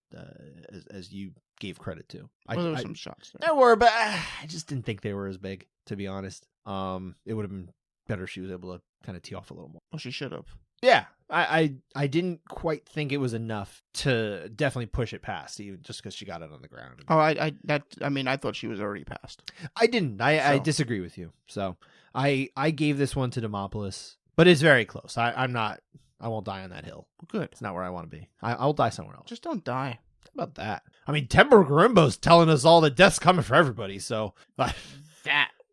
as you gave credit to. Well, there were some shots there. There were, but I just didn't think they were as big, to be honest. It would have been better if she was able to kind of tee off a little more. Well, she should have. Yeah, I didn't quite think it was enough to definitely push it past, even just because she got it on the ground. Oh, I thought she was already past. I didn't. I disagree with you. So I gave this one to Demopoulos, but it's very close. I won't die on that hill. Good. It's not where I want to be. I'll die somewhere else. Just don't die. How about that? I mean, Tembo Garimbo's telling us all that death's coming for everybody. So that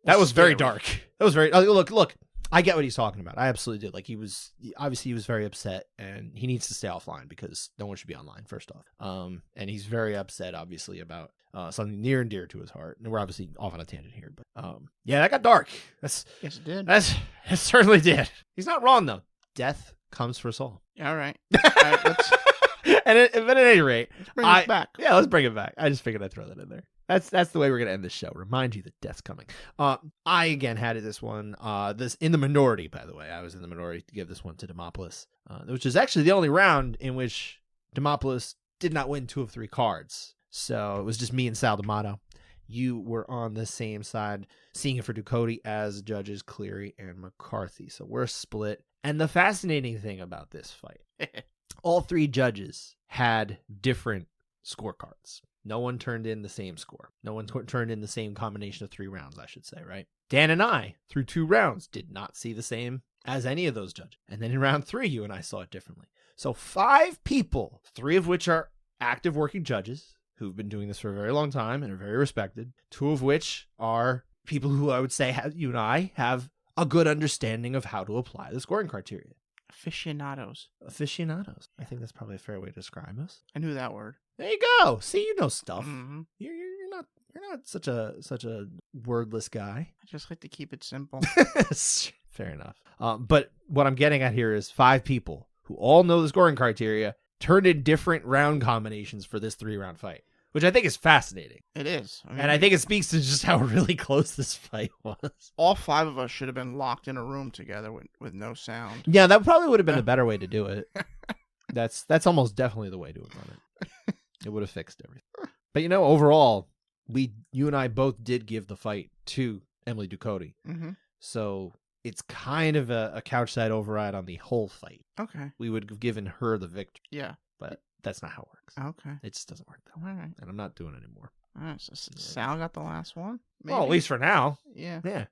was very dark. That was very look. I get what he's talking about. I absolutely did. Like he was very upset, and he needs to stay offline because no one should be online. First off, and he's very upset, obviously, about something near and dear to his heart. And we're obviously off on a tangent here, but yeah, that got dark. Yes, it did. It certainly did. He's not wrong though. Death comes for us all. All right. Let's but at any rate, let's bring it back. Yeah, let's bring it back. I just figured I'd throw that in there. That's the way we're gonna end this show. Remind you that death's coming. I again had this one. This in the minority, by the way. I was in the minority to give this one to Demopoulos, which is actually the only round in which Demopoulos did not win 2 of 3 cards. So it was just me and Sal D'Amato. You were on the same side, seeing it for Ducote as Judges Cleary and McCarthy. So we're split. And the fascinating thing about this fight, all 3 judges had different scorecards. No one turned in the same score. No one turned in the same combination of 3 rounds, I should say, right? Dan and I, through 2 rounds, did not see the same as any of those judges. And then in round 3, you and I saw it differently. So 5 people, 3 of which are active working judges who've been doing this for a very long time and are very respected, 2 of which are people who I would say you and I have a good understanding of how to apply the scoring criteria. Aficionados. I think that's probably a fair way to describe us. I knew that word. There you go. See, you know stuff. Mm-hmm. You're not such a wordless guy. I just like to keep it simple. Fair enough. But what I'm getting at here is 5 people who all know the scoring criteria turned in different round combinations for this 3-round fight, which I think is fascinating. It is. And I think it speaks to just how really close this fight was. All 5 of us should have been locked in a room together with no sound. Yeah, that probably would have been a better way to do it. That's almost definitely the way to have done it. It would have fixed everything. But overall, you and I both did give the fight to Emily Ducote. Mm-hmm. So it's kind of a couchside override on the whole fight. Okay. We would have given her the victory. Yeah. But that's not how it works. Okay. It just doesn't work that way. All right. And I'm not doing it anymore. All right. So Sal got the last one? Maybe? Well, at least for now. Yeah. Yeah.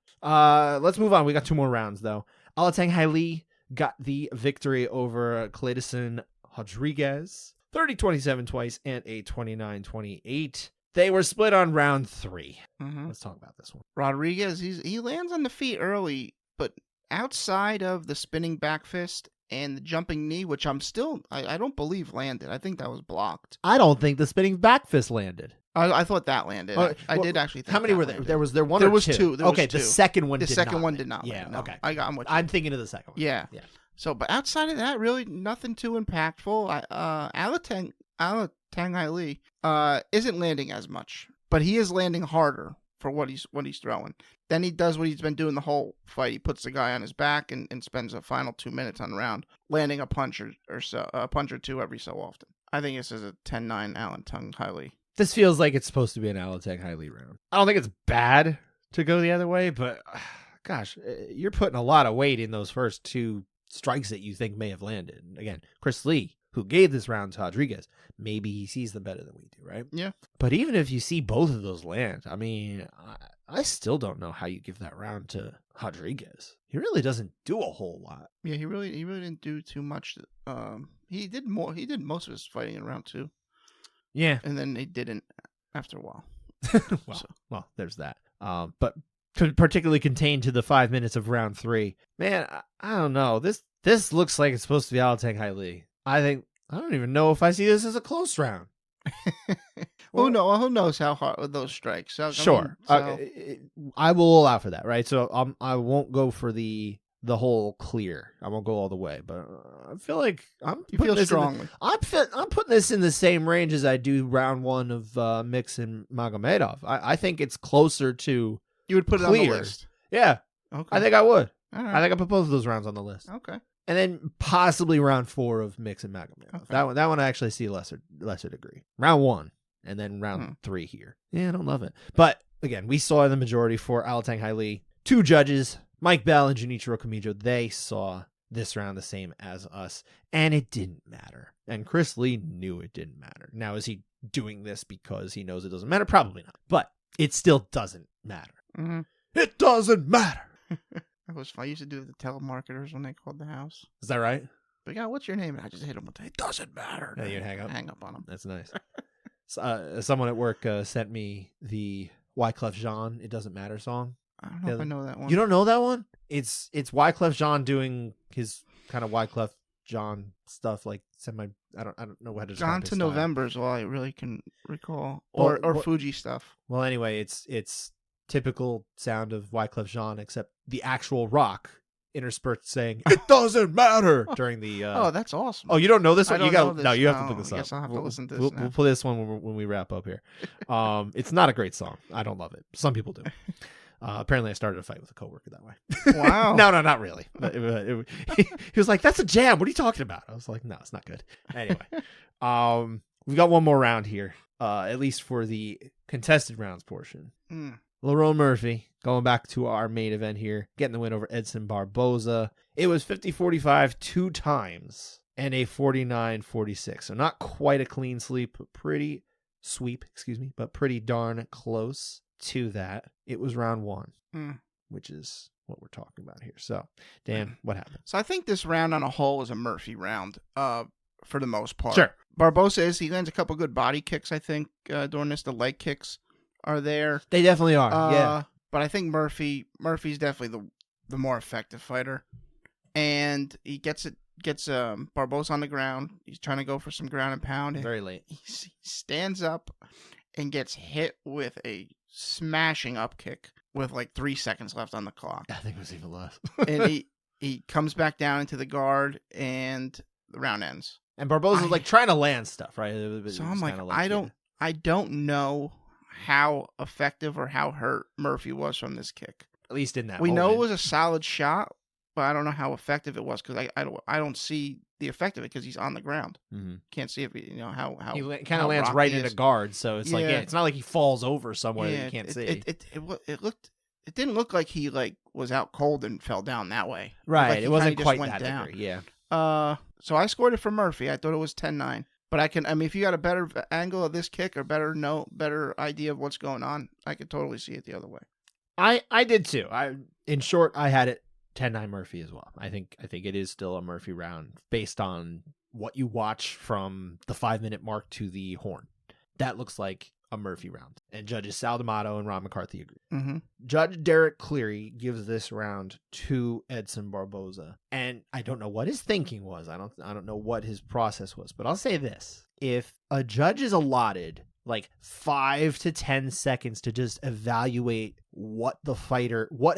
Let's move on. We got 2 more rounds, though. Alatang Haili got the victory over Clayton Rodriguez. 30-27 twice and a 29-28. They were split on round 3. Mm-hmm. Let's talk about this one. Rodriguez, he lands on the feet early, but outside of the spinning back fist and the jumping knee, which I don't believe landed. I think that was blocked. I don't think the spinning back fist landed. I thought that landed. I did actually think how many were there? Landed. There was one there or was 2? There was okay, 2. the second one did second not one land. did not Yeah, land. No. okay. I'm with you. I'm thinking of the second one. Yeah. So, but outside of that, really nothing too impactful. Alatang Haili isn't landing as much, but he is landing harder. for what he's throwing. Then he does what he's been doing the whole fight. He puts the guy on his back and spends the final 2 minutes on the round landing a punch or two every so often. I think this is a 10-9 Alan Tung highly. This feels like it's supposed to be an Alatech highly round. I don't think it's bad to go the other way, but gosh, you're putting a lot of weight in those first 2 strikes that you think may have landed. Again, Chris Lee, who gave this round to Rodriguez, maybe he sees them better than we do, right? Yeah. But even if you see both of those land, I mean, I still don't know how you give that round to Rodriguez. He really doesn't do a whole lot. Yeah, he really didn't do too much. He did most of his fighting in round 2. Yeah. And then he didn't after a while. Well, there's that. But particularly contained to the 5 minutes of round 3. Man, I don't know. This looks like it's supposed to be Alatech Highly. I don't even know if I see this as a close round. Who knows how hard with those strikes? Sure. I will allow for that, right? So I won't go for the whole clear. I won't go all the way, but I feel like you feel strongly. I'm putting this in the same range as I do round 1 of Mix and Magomedov. I think it's closer to you would put clear. It on the list. Yeah. Okay. I think I would. All right. I think I put both of those rounds on the list. Okay. And then possibly round 4 of Mix and Magomedov. Okay. That one I actually see a lesser degree. Round 1 and then round 3 here. Yeah, I don't love it. But again, we saw the majority for Alateng Highly. 2 judges, Mike Bell and Junichiro Kamijo, they saw this round the same as us, and it didn't matter. And Chris Lee knew it didn't matter. Now, is he doing this because he knows it doesn't matter? Probably not. But it still doesn't matter. Mm-hmm. It doesn't matter. That was fun. I used to do the telemarketers when they called the house. Is that right? But yeah, what's your name? And I just hit them with, it doesn't matter. Yeah, you'd hang up? Hang up on them. That's nice. Someone at work sent me the Wyclef Jean "It Doesn't Matter" song. I don't know if I know that one. You don't know that one? It's Wyclef Jean doing his kind of Wyclef Jean stuff, like I don't know what to describe. Gone to November is all I really can recall, or Fuji stuff. Well, anyway, it's typical sound of Wyclef Jean, except the actual rock interspersed saying "It doesn't matter" during the. Oh, that's awesome! Oh, you don't know this one? You got this. No, you have to look this I up. guess I'll have to listen to this. We'll play this one when we wrap up here. It's not a great song. I don't love it. Some people do. Apparently, I started a fight with a coworker that way. Wow. No, not really. He was like, "That's a jam. What are you talking about?" I was like, "No, it's not good." Anyway, we've got one more round here, at least for the contested rounds portion. Lerone Murphy, going back to our main event here, getting the win over Edson Barboza. It was 50-45 2 times and a 49-46. So not quite a clean sweep, but pretty darn close to that. It was round 1, which is what we're talking about here. So, Dan, what happened? So I think this round on a whole is a Murphy round, for the most part. Sure. Barboza he lands a couple good body kicks, I think, during this. The leg kicks are there. They definitely are. Yeah. But I think Murphy's definitely the more effective fighter. And he gets Barboza on the ground. He's trying to go for some ground and pound. Very late. He stands up and gets hit with a smashing up kick with like 3 seconds left on the clock. I think it was even less. And he comes back down into the guard and the round ends. And Barboza's like trying to land stuff, right? So I'm like, I don't know how effective or how hurt Murphy was from this kick. At least in that we moment. know it was a solid shot, but I don't know how effective it was because I don't see the effect of it because he's on the ground. Mm-hmm. Can't see if how he kind of lands right into guard, so it's it's not like he falls over somewhere that you can't see. It didn't look like he was out cold and fell down that way. Right, it wasn't quite went that down. degree, yeah. So I scored it for Murphy. I thought it was 10-9. But if you got a better angle of this kick or better idea of what's going on, I could totally see it the other way. I did too. In short, I had it 10-9 Murphy as well. I think it is still a Murphy round based on what you watch from the 5-minute mark to the horn. That looks like a Murphy round. And judges Sal D'Amato and Ron McCarthy agree. Mm-hmm. Judge Derek Cleary gives this round to Edson Barboza. And I don't know what his thinking was. I don't know what his process was. But I'll say this. If a judge is allotted 5 to 10 seconds to just evaluate what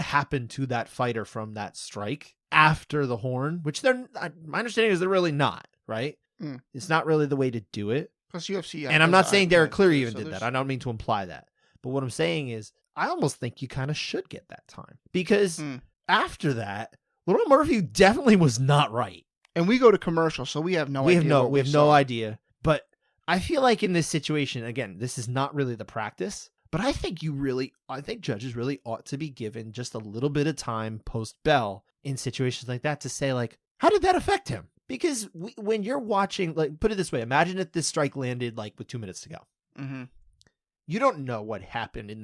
happened to that fighter from that strike after the horn, which my understanding is they're really not, right? It's not really the way to do it. Plus UFC. And I'm not saying Derek Cleary even did that. I don't mean to imply that. But what I'm saying is I almost think you kind of should get that time because after that, Little Murphy definitely was not right. And we go to commercial, so we have no idea. We have no idea. But I feel like in this situation, again, this is not really the practice, but I think judges really ought to be given just a little bit of time post bell in situations like that to say, like, how did that affect him? Because when you're watching, like, put it this way, imagine if this strike landed like with 2 minutes to go. Mm-hmm. You don't know what happened in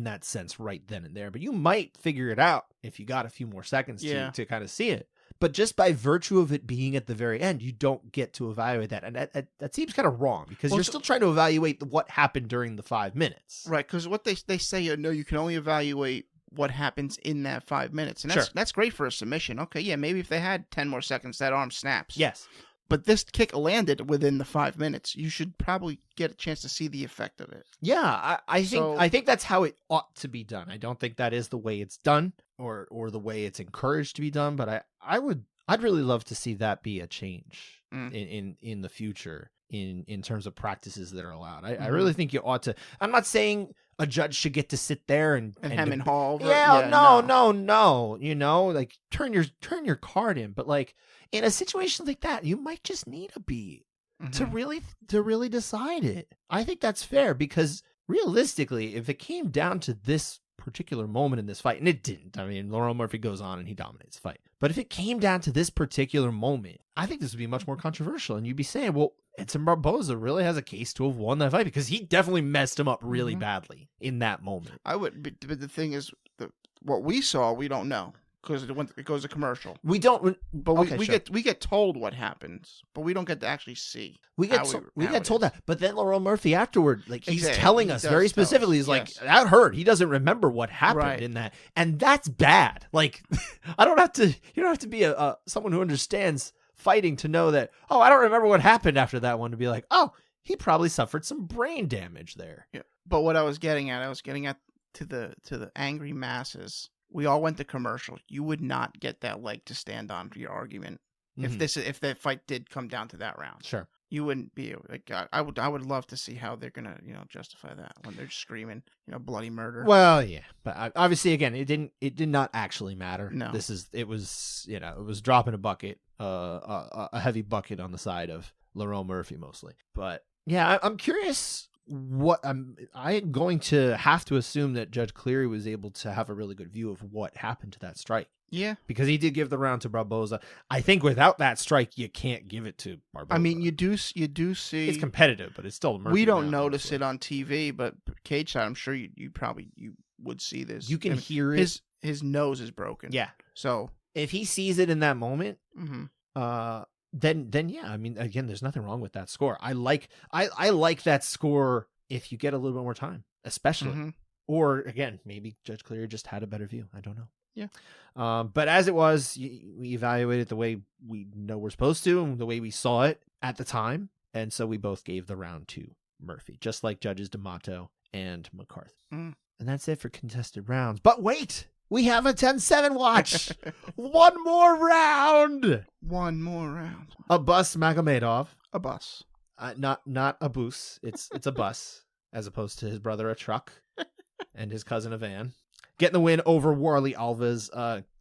that sense right then and there, but you might figure it out if you got a few more seconds to kind of see it. But just by virtue of it being at the very end, you don't get to evaluate that. And that seems kind of wrong because you're still trying to evaluate what happened during the 5 minutes. Right, because what they say, you can only evaluate what happens in that 5 minutes. And that's great for a submission. Okay, yeah, maybe if they had 10 more seconds, that arm snaps. Yes. But this kick landed within the 5 minutes. You should probably get a chance to see the effect of it. Yeah, I think that's how it ought to be done. I don't think that is the way it's done or the way it's encouraged to be done. But I'd really love to see that be a change in the future in terms of practices that are allowed. I really think you ought to. I'm not saying a judge should get to sit there and hem and haw over. No. You know, like turn your card in, but like in a situation like that, you might just need a beat to really decide it. I think that's fair because realistically, if it came down to this particular moment in this fight, and it didn't. I mean, Laurel Murphy goes on and he dominates the fight. But if it came down to this particular moment, I think this would be much more controversial. And you'd be saying, well, Edson Barboza really has a case to have won that fight because he definitely messed him up really badly in that moment. I would, but the thing is, what we saw, we don't know because it goes to commercial. We don't, but we get told what happens, but we don't get to actually see. We get told that, but then Laurel Murphy afterward, like he's telling us very specifically, he's like, that hurt. He doesn't remember what happened in that, and that's bad. Like, you don't have to be someone who understands fighting to know that. Oh, I don't remember what happened after that one. To be like, oh, he probably suffered some brain damage there. Yeah. But what I was getting at to the angry masses. We all went to commercial. You would not get that leg to stand on for your argument if that fight did come down to that round. Sure, you wouldn't be like. I would love to see how they're gonna justify that when they're screaming bloody murder. Well, yeah, but obviously again, it did not actually matter. No, it was dropping a bucket, a heavy bucket on the side of Laurel Murphy mostly. But yeah, I'm curious. What I'm going to have to assume that Judge Cleary was able to have a really good view of what happened to that strike. Yeah, because he did give the round to Barboza. I think without that strike, you can't give it to Barboza. I mean, you do see it's competitive, but it's still a Murphy. We don't notice it on TV, but Couchside, I'm sure you probably would see this. You can hear it. His nose is broken. Yeah, so if he sees it in that moment, then yeah, I mean, again, there's nothing wrong with that score. I like that score if you get a little bit more time, especially. Or again, maybe Judge Cleary just had a better view. I don't know. Yeah. But as it was, we evaluated the way we know we're supposed to and the way we saw it at the time. And so we both gave the round to Murphy, just like Judges D'Amato and McCarthy. And that's it for contested rounds. But wait! We have a 10-7 watch. One more round. A bus Magomedov. A bus. Not a bus. It's a bus, as opposed to his brother a truck, and his cousin a van. Getting the win over Warley Alves.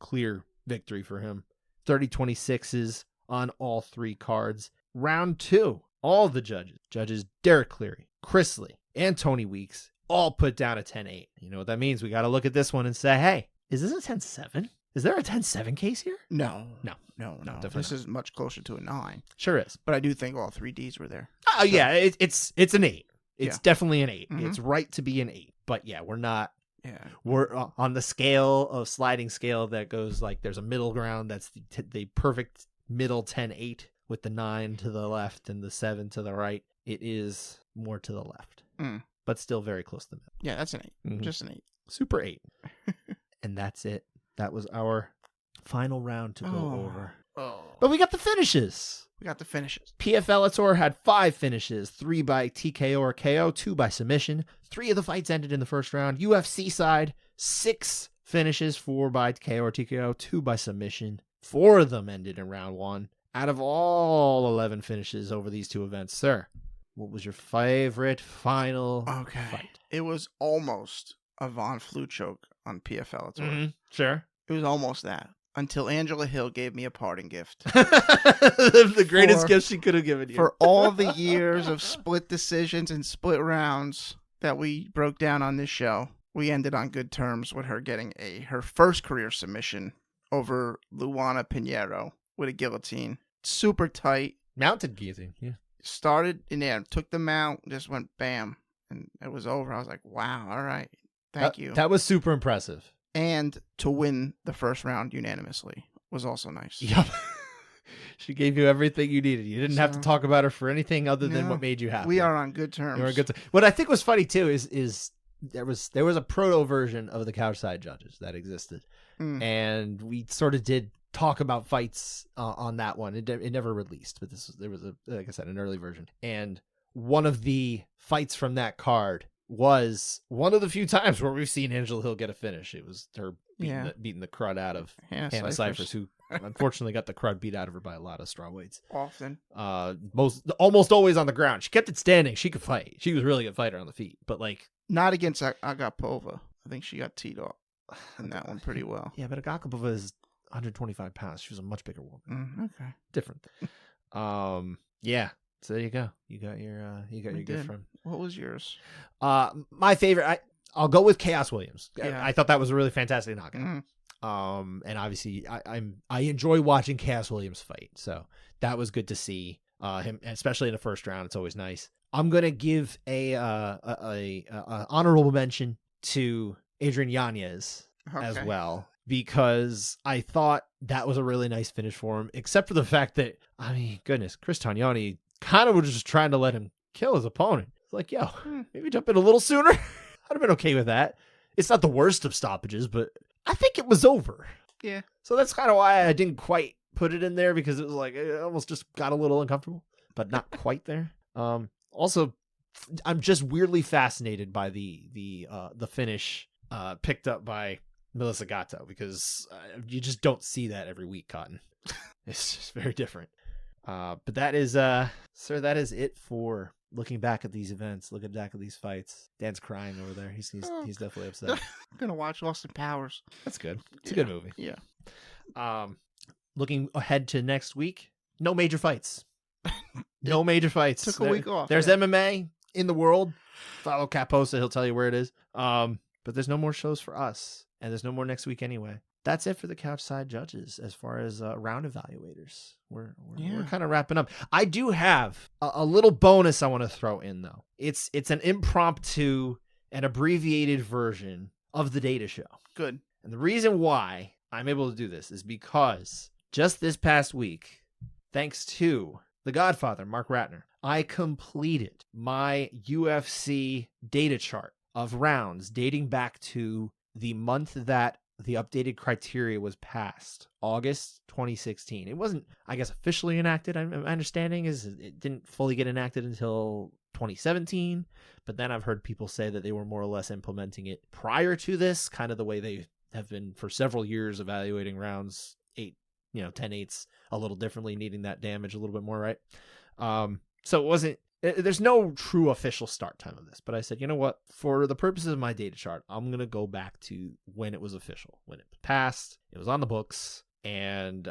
Clear victory for him. 30-26s on all three cards. Round 2. All the judges Derek Cleary, Chris Lee, and Tony Weeks, all put down a 10-8. You know what that means? We got to look at this one and say, hey, is this a 10-7? Is there a 10-7 case here? No. Definitely this is much closer to a 9. Sure is. But I do think all 3 Ds were there. Oh, so. Yeah, it's an 8. It's definitely an 8. It's right to be an 8. But yeah, we're not. Yeah. We're on the scale of sliding scale that goes like there's a middle ground that's the perfect middle 10-8 with the 9 to the left and the 7 to the right. It is more to the left, but still very close to the middle. Yeah, that's an 8. Just an 8. Super 8. And that's it. That was our final round to go over. But we got the finishes. PF Bellator had 5 finishes, 3 by TKO or KO, 2 by submission. 3 of the fights ended in the first round. UFC side, 6 finishes, 4 by KO or TKO, 2 by submission. 4 of them ended in round 1. Out of all 11 finishes over these 2 events, sir, what was your favorite final fight? It was almost a Von Flue choke on PFL. Sure. It was almost that until Angela Hill gave me a parting gift. The greatest gift she could have given you. For all the years of split decisions and split rounds that we broke down on this show, we ended on good terms with her getting her first career submission over Luana Pinheiro with a guillotine. Super tight. Mounted guillotine, yeah. Started in there, took the mount, just went bam, and it was over. I was like, wow, all right. Thank you. That was super impressive. And to win the first round unanimously was also nice. Yep. She gave you everything you needed. You didn't have to talk about her for anything other than what made you happy. We are on good terms. You're on good terms. What I think was funny too is there was a proto version of the Couchside Judges that existed, and we sort of did talk about fights on that one. It never released, but there was like I said, an early version, and one of the fights from that card was one of the few times where we've seen Angela Hill get a finish. It was her beating the crud out of Hannah Cyphers, who unfortunately got the crud beat out of her by a lot of strawweights. Often. Almost always on the ground. She kept it standing. She could fight. She was really a good fighter on the feet, but like not against Agapova. I think she got teed up in that one pretty well. Yeah, but Agapova is 125 pounds. She was a much bigger woman. Okay. Different. Yeah. So there you go. You got your gift from. What was yours? My favorite. I'll go with Chaos Williams. Yeah. I thought that was a really fantastic knockout. And obviously I enjoy watching Chaos Williams fight. So that was good to see him, especially in the first round. It's always nice. I'm gonna give a honorable mention to Adrian Yanez as well, because I thought that was a really nice finish for him, except for the fact that, I mean, goodness, Chris Tognoni kind of was just trying to let him kill his opponent. It's like, yo, maybe jump in a little sooner. I'd have been okay with that. It's not the worst of stoppages, but I think it was over. Yeah. So that's kind of why I didn't quite put it in there, because it was like, it almost just got a little uncomfortable, but not quite there. Also, I'm just weirdly fascinated by the finish picked up by Melissa Gatto, because you just don't see that every week, Cotton. It's just very different. But that is, sir, that is it for looking back at these events, looking back at these fights. Dan's crying over there. He's definitely upset. I'm gonna watch Austin Powers. That's good. It's a good movie. Yeah. Looking ahead to next week, no major fights. No major fights. Took a week off. There's MMA in the world. Follow Caposa, he'll tell you where it is. But there's no more shows for us, and there's no more next week anyway. That's it for the Couchside Judges as far as round evaluators. We're kind of wrapping up. I do have a little bonus I want to throw in, though. It's an impromptu and abbreviated version of the data show. Good. And the reason why I'm able to do this is because just this past week, thanks to the Godfather, Mark Ratner, I completed my UFC data chart of rounds dating back to the month that the updated criteria was passed, August 2016. It wasn't, I guess, officially enacted. My understanding is it didn't fully get enacted until 2017, but then I've heard people say that they were more or less implementing it prior to this, kind of the way they have been for several years, evaluating rounds 10/8 a little differently, needing that damage a little bit more, right? So it wasn't, there's no true official start time of this, but I said, you know what, for the purposes of my data chart, I'm going to go back to when it was official, when it passed, it was on the books, and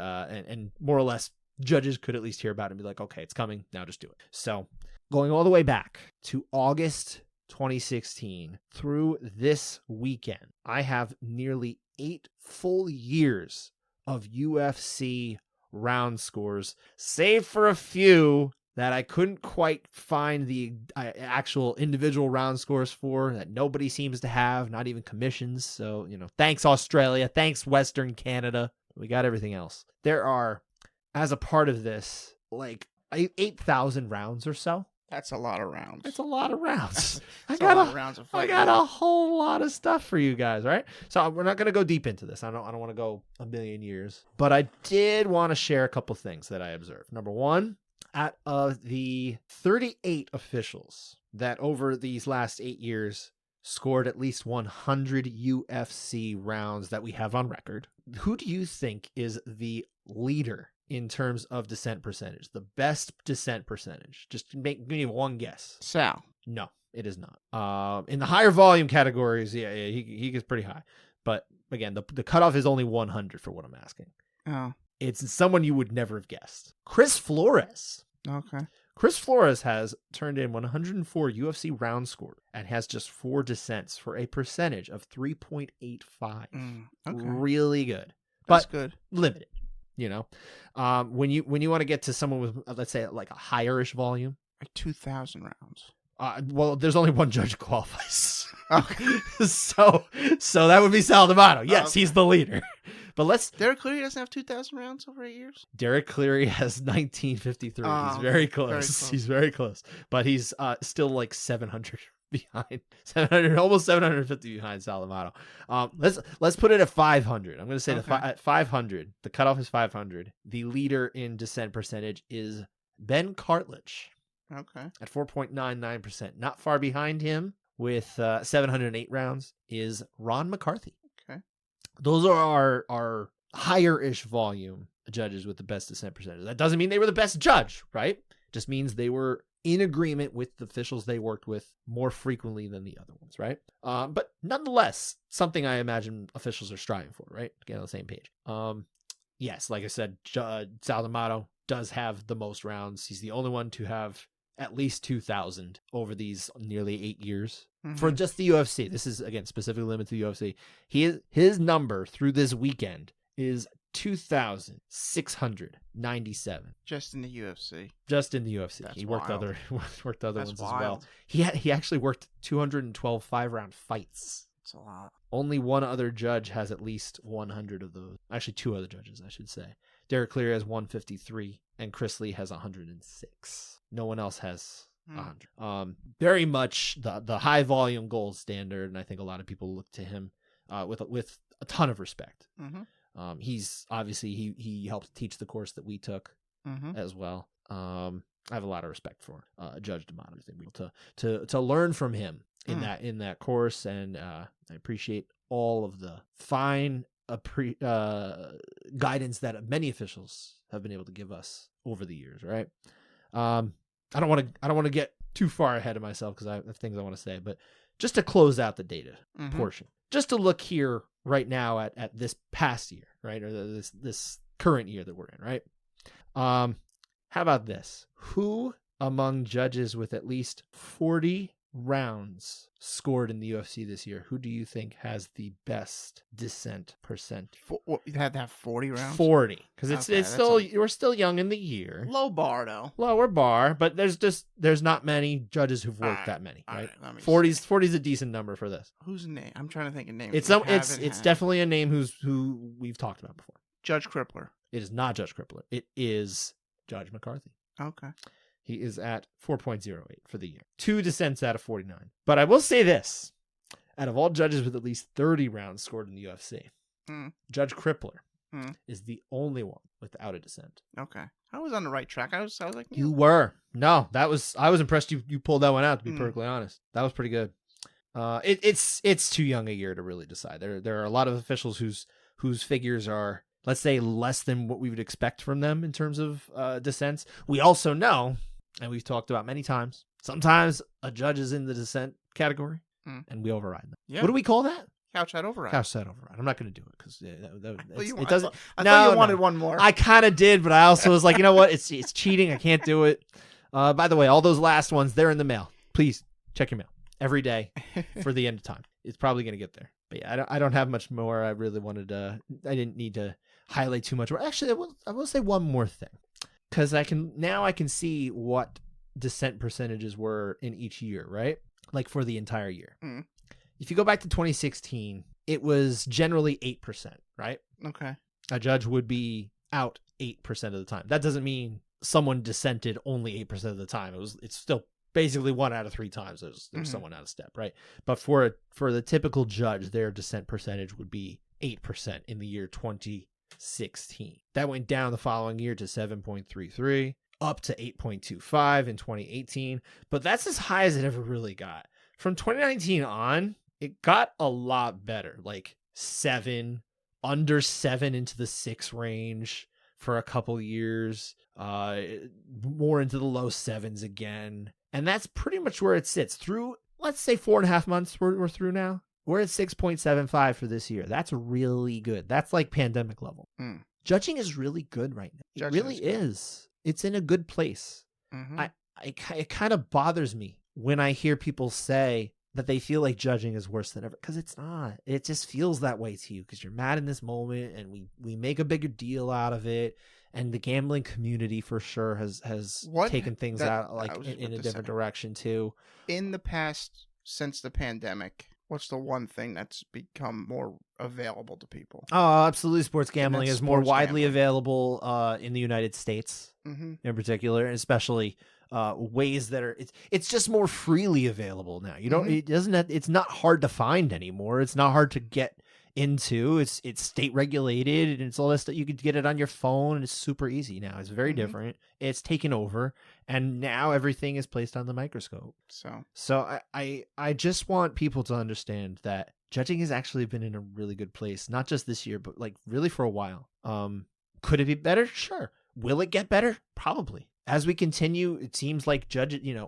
more or less judges could at least hear about it and be like, okay, it's coming, now just do it. So going all the way back to August 2016 through this weekend, I have nearly 8 full years of UFC round scores, save for a few that I couldn't quite find the actual individual round scores for, that nobody seems to have, not even commissions. So, thanks Australia, thanks Western Canada. We got everything else. There are, as a part of this, like 8,000 rounds or so. That's a lot of rounds. It's a lot of rounds. I got a lot of rounds of fighting. I got a whole lot of stuff for you guys, right? So we're not going to go deep into this. I don't want to go a million years, but I did want to share a couple things that I observed. Number one, out of the 38 officials that over these last 8 years scored at least 100 UFC rounds that we have on record, who do you think is the leader in terms of dissent percentage? The best dissent percentage? Just give me one guess. Sal. No. It is not. In the higher volume categories, yeah, he gets pretty high. But again, the cutoff is only 100 for what I'm asking. Oh, It's someone you would never have guessed. Chris Flores. okay. Chris Flores has turned in 104 UFC round score and has just 4 dissents for a percentage of 3.85. Okay. Really good, That's but good. limited. You know, when you want to get to someone with, let's say, like a higher-ish volume, Like 2,000 rounds. well, there's only one judge who qualifies. Okay. so that would be Sal D'Amato. Yes, okay. He's the leader. But Derek Cleary doesn't have 2,000 rounds over 8 years? Derek Cleary has 1953. He's very close. He's very close. But he's still like 700 behind. 700, almost 750 behind Sal D'Amato. Let's put it at 500. I'm going to say at 500. The cutoff is 500. The leader in dissent percentage is Ben Cartledge. Okay. At 4.99%. Not far behind him with 708 rounds is Ron McCarthy. Okay. Those are our higher-ish volume judges with the best dissent percentage. That doesn't mean they were the best judge, right? Just means they were in agreement with the officials they worked with more frequently than the other ones, right? But nonetheless, something I imagine officials are striving for, right? To get on the same page. Yes, like I said, Sal D'Amato does have the most rounds. He's the only one to have at least 2,000 over these nearly 8 years. Mm-hmm. For just the UFC. This is, again, specifically limited to the UFC. His number through this weekend is 2,697. Just in the UFC. Just in the UFC. That's he worked wild. other ones wild. as well. He actually worked 212 5-round fights. That's a lot. Only one other judge has at least 100 of those. Actually, 2 other judges, I should say. Derek Cleary has 153, and Chris Lee has 106. No one else has 100. Very much the high volume gold standard, and I think a lot of people look to him with a ton of respect. Mm-hmm. He's obviously he helped teach the course that we took as well. I have a lot of respect for Judge D'Amato. I think we'll to learn from him in that course, and I appreciate all of the fine guidance that many officials have been able to give us over the years. Right. I don't want to get too far ahead of myself because I have things I want to say, but just to close out the data portion, just to look here right now at this past year, right, or this current year that we're in, right? How about this? Who among judges with at least 40 rounds scored in the UFC this year, who do you think has the best dissent percent? You had to have 40 rounds? 40, because it's still we're still young in the year. Low bar though. Lower bar, but there's not many judges who've worked that many, right? 40's a decent number for this. Who's the name? I'm trying to think of names. It's definitely a name who we've talked about before. Judge Crippler. It is not Judge Crippler. It is Judge McCarthy. Okay. He is at 4.08 for the year. 2 dissents out of 49. But I will say this. Out of all judges with at least 30 rounds scored in the UFC, Judge Crippler is the only one without a dissent. Okay. I was on the right track. I was like, You were. No, I was impressed you pulled that one out, to be perfectly honest. That was pretty good. It's too young a year to really decide. There are a lot of officials whose figures are, let's say, less than what we would expect from them in terms of dissents. We also know, and we've talked about many times, sometimes a judge is in the dissent category, and we override them. Yeah. What do we call that? Couchside override. Couchside override. I'm not going to do it because it doesn't. I thought you wanted one more. I kind of did, but I also was like, you know what? It's cheating. I can't do it. By the way, all those last ones, they're in the mail. Please check your mail every day for the end of time. It's probably going to get there. But yeah, I don't have much more. I really wanted to. I didn't need to highlight too much. Actually, I will say one more thing, because I can see what dissent percentages were in each year, right? Like for the entire year. If you go back to 2016, it was generally 8%, right? Okay. A judge would be out 8% of the time. That doesn't mean someone dissented only 8% of the time. It's still basically 1 out of 3 times there's someone out of step, right? But for the typical judge, their dissent percentage would be 8% in the year 2016. That went down the following year to 7.33, up to 8.25 in 2018. But that's as high as it ever really got. From 2019 on, it got a lot better, like 7, under 7 into the 6 range for a couple years, more into the low 7s again. And that's pretty much where it sits. Through let's say 4.5 months we're through now. We're at 6.75 for this year. That's really good. That's like pandemic level. Judging is really good right now. It really is. It's in a good place. It kind of bothers me when I hear people say that they feel like judging is worse than ever, because it's not. It just feels that way to you because you're mad in this moment, and we make a bigger deal out of it. And the gambling community for sure has taken things out like in a different direction too. In the past, since the pandemic, what's the one thing that's become more available to people? Oh, absolutely. Sports gambling is more widely available in the United States in particular, especially ways that are it's just more freely available now. You don't it's not hard to find anymore. It's not hard to get into. It's state regulated, and it's all this stuff. You could get it on your phone, and it's super easy now. It's very different. It's taken over, and now everything is placed on the microscope. So I just want people to understand that judging has actually been in a really good place, not just this year, but like really for a while. Could it be better? Sure. Will it get better? Probably. As we continue, it seems like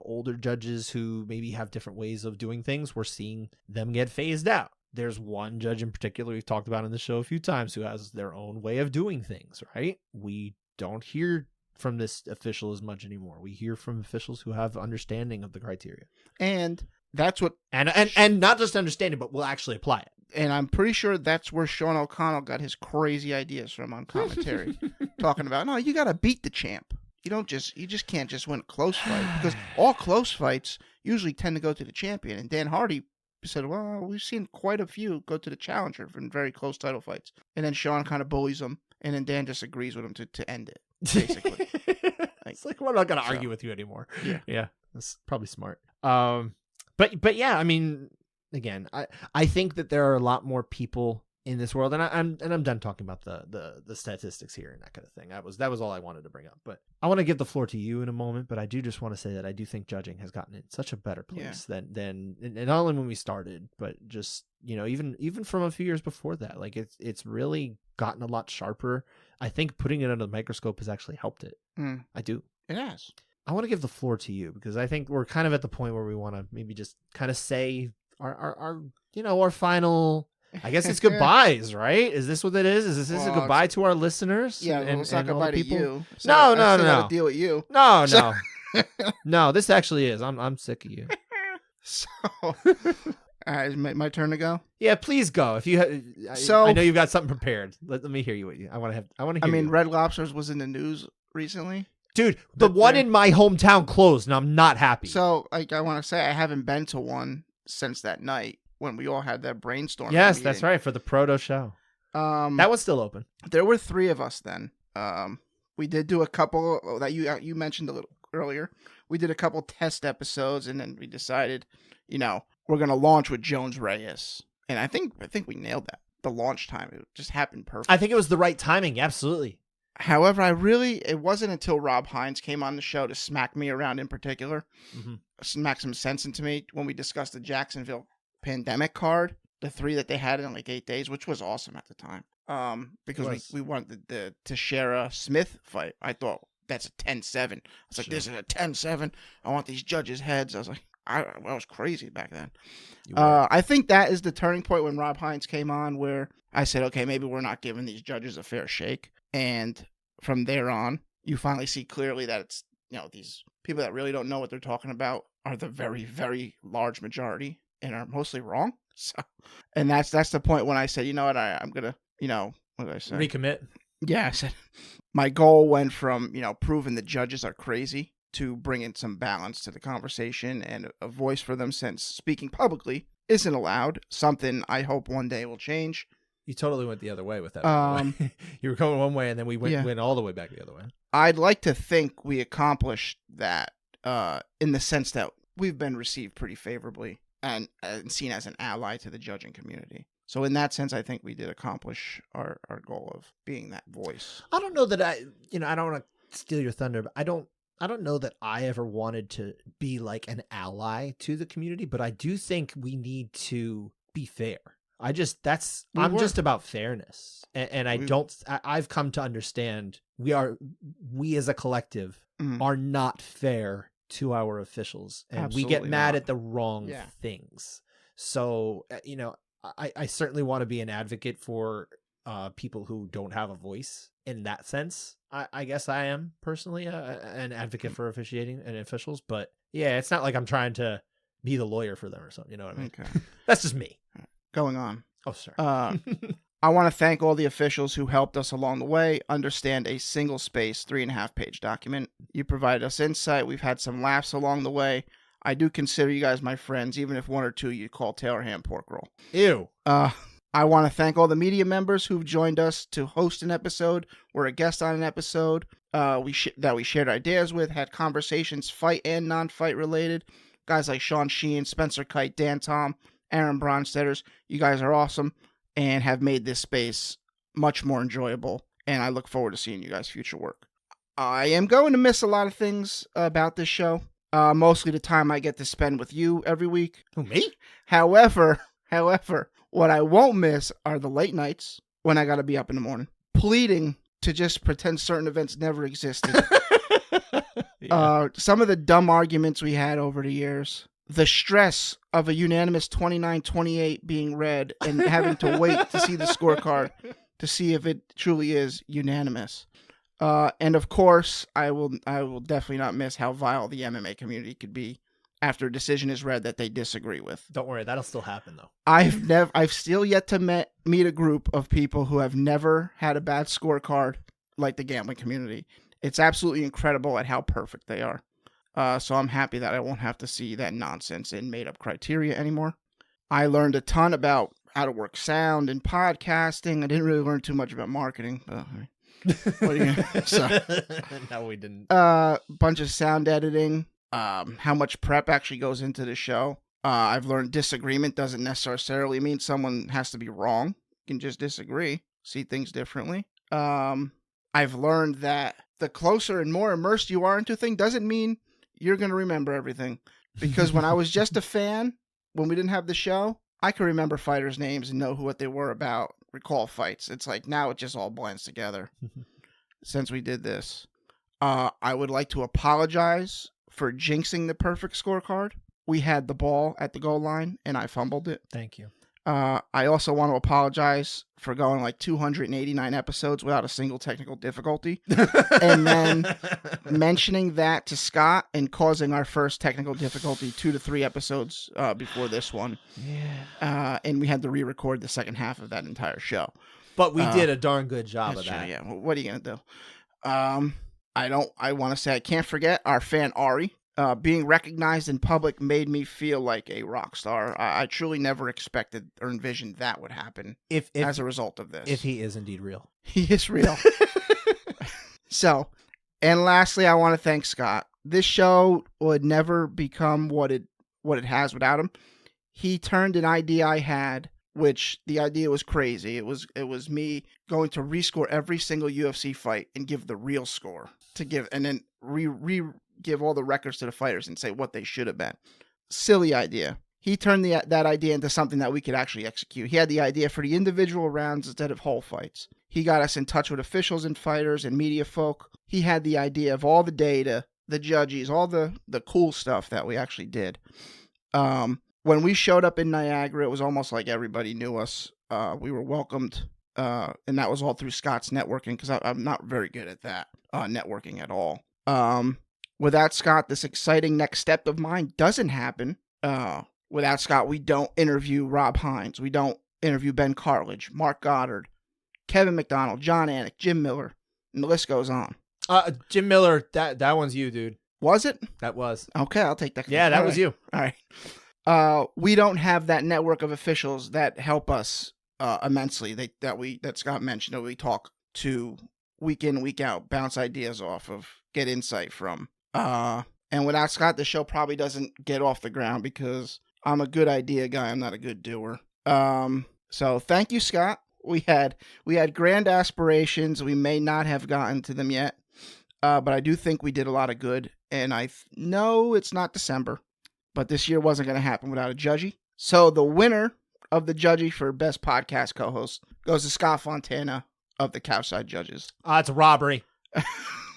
older judges who maybe have different ways of doing things, we're seeing them get phased out. There's one judge in particular we've talked about on the show a few times who has their own way of doing things, right? We don't hear from this official as much anymore. We hear from officials who have understanding of the criteria. And that's what... And not just understanding, but will actually apply it. And I'm pretty sure that's where Sean O'Connell got his crazy ideas from on commentary. Talking about, no, you got to beat the champ. You just can't just win a close fight, because all close fights usually tend to go to the champion. And Dan Hardy said, well, we've seen quite a few go to the challenger in very close title fights. And then Sean kind of bullies him, and then Dan just agrees with him to end it, basically. It's like, we're not going to argue with you anymore. Yeah, that's probably smart. But yeah, I mean, again, I think that there are a lot more people in this world, and I'm done talking about the statistics here and that kind of thing. That was all I wanted to bring up. But I want to give the floor to you in a moment. But I do just want to say that I do think judging has gotten in such a better place than not only when we started, but just even from a few years before that. Like it's really gotten a lot sharper. I think putting it under the microscope has actually helped it. I do. It has. I want to give the floor to you because I think we're kind of at the point where we want to maybe just kind of say our final. I guess it's goodbyes, right? Is this what it is? Is this a goodbye to our listeners? Yeah, it's not goodbye to you. No. Deal with you. No. No, this actually is. I'm sick of you. So, is my turn to go? Yeah, please go. If you, I know you've got something prepared. Let me hear you. I want to hear. I mean, Red Lobsters was in the news recently. Dude, the one in my hometown closed, and I'm not happy. So, I want to say I haven't been to one since that night when we all had that brainstorm. Yes, meeting. That's right, for the proto show. That was still open. There were 3 of us then. We did do a couple that you mentioned a little earlier. We did a couple test episodes, and then we decided, we're gonna launch with Jones Reyes, and I think we nailed that. The launch time, it just happened perfect. I think it was the right timing, absolutely. However, it wasn't until Rob Hines came on the show to smack me around in particular, smack some sense into me when we discussed the Jacksonville pandemic card, the 3 that they had in like 8 days, which was awesome at the time. Because we wanted the Teixeira Smith fight. I thought that's a 10-7. I was like, this is a 10-7. I want these judges' heads. I was like, I was crazy back then. I think that is the turning point when Rob Hines came on, where I said, okay, maybe we're not giving these judges a fair shake. And from there on, you finally see clearly that it's, these people that really don't know what they're talking about are the very, very large majority and are mostly wrong. So, and that's the point when I said, you know what, I'm gonna, what did I say? Recommit. Yeah, I said my goal went from proving the judges are crazy to bringing some balance to the conversation and a voice for them, since speaking publicly isn't allowed. Something I hope one day will change. You totally went the other way with that. You were going one way, and then we went all the way back the other way. I'd like to think we accomplished that in the sense that we've been received pretty favorably and seen as an ally to the judging community. So in that sense, I think we did accomplish our goal of being that voice. I don't know that I don't want to steal your thunder, but I don't know that I ever wanted to be like an ally to the community, but I do think we need to be fair. I'm just about fairness. And I've come to understand we as a collective are not fair to our officials, and we Absolutely get mad not. at the wrong Yeah. things. So, I certainly want to be an advocate for people who don't have a voice in that sense. I guess I am personally an advocate for officiating and officials, but yeah, it's not like I'm trying to be the lawyer for them or something. You know what I mean? Okay. That's just me. Going on. Oh, sorry. I want to thank all the officials who helped us along the way understand a single space 3.5-page document. You provided us insight. We've had some laughs along the way. I do consider you guys my friends, even if one or two you call Taylor ham pork roll. Ew. I want to thank all the media members who've joined us to host an episode, were a guest on an episode, that we shared ideas with, had conversations, fight and non-fight related. Guys like Sean Sheehan, Spencer Kite, Dan Tom, Aaron Bronstetters. You guys are awesome and have made this space much more enjoyable, and I look forward to seeing you guys' future work. I am going to miss a lot of things about this show, mostly the time I get to spend with you every week. Who, me? However, what I won't miss are the late nights when I got to be up in the morning, pleading to just pretend certain events never existed. Yeah. Some of the dumb arguments we had over the years. The stress of a unanimous 29-28 being read and having to wait to see the scorecard to see if it truly is unanimous. And of course, I will definitely not miss how vile the MMA community could be after a decision is read that they disagree with. Don't worry, that'll still happen though. I've still yet to meet a group of people who have never had a bad scorecard like the gambling community. It's absolutely incredible at how perfect they are. So I'm happy that I won't have to see that nonsense in made-up criteria anymore. I learned a ton about how to work sound and podcasting. I didn't really learn too much about marketing. But what are you gonna, so, No, we didn't. bunch of sound editing. How much prep actually goes into the show. I've learned disagreement doesn't necessarily mean someone has to be wrong. You can just disagree, see things differently. I've learned that the closer and more immersed you are into a thing doesn't mean you're going to remember everything. Because when I was just a fan, when we didn't have the show, I could remember fighters' names and know what they were about, recall fights. It's like now it just all blends together since we did this. I would like to apologize for jinxing the perfect scorecard. We had the ball at the goal line, and I fumbled it. Thank you. I also want to apologize for going like 289 episodes without a single technical difficulty. And then mentioning that to Scott and causing our first technical difficulty 2 to 3 episodes before this one. Yeah. And we had to re-record the second half of that entire show. But we did a darn good job of True, that. yeah. What are you going to do? I want to say I can't forget our fan Ari. Being recognized in public made me feel like a rock star. I truly never expected or envisioned that would happen as a result of this. If he is indeed real. He is real. So, and lastly, I want to thank Scott. This show would never become what it has without him. He turned an idea I had, which the idea was crazy. It was me going to rescore every single UFC fight and give the real score to give, and then give all the records to the fighters and say what they should have been. Silly idea. He turned that idea into something that we could actually execute. He had the idea for the individual rounds instead of whole fights. He got us in touch with officials and fighters and media folk. He had the idea of all the data, the judges, all the cool stuff that we actually did. When we showed up in Niagara, it was almost like everybody knew us. We were welcomed, and that was all through Scott's networking, because I'm not very good at that, networking at all. Without Scott, this exciting next step of mine doesn't happen. Without Scott, we don't interview Rob Hines. We don't interview Ben Cartlidge, Mark Goddard, Kevin McDonald, John Anik, Jim Miller, and the list goes on. Jim Miller, that one's you, dude. Was it? That was. Okay, I'll take that. Yeah, that was you. All right. We don't have that network of officials that help us immensely. That Scott mentioned, that we talk to week in, week out, bounce ideas off of, get insight from. And without Scott, the show probably doesn't get off the ground, because I'm a good idea guy. I'm not a good doer. So thank you, Scott. We had grand aspirations. We may not have gotten to them yet, but I do think we did a lot of good. And I know it's not December, but this year wasn't going to happen without a judgy. So the winner of the judgy for best podcast co-host goes to Scott Fontana of the Couchside Judges. It's robbery.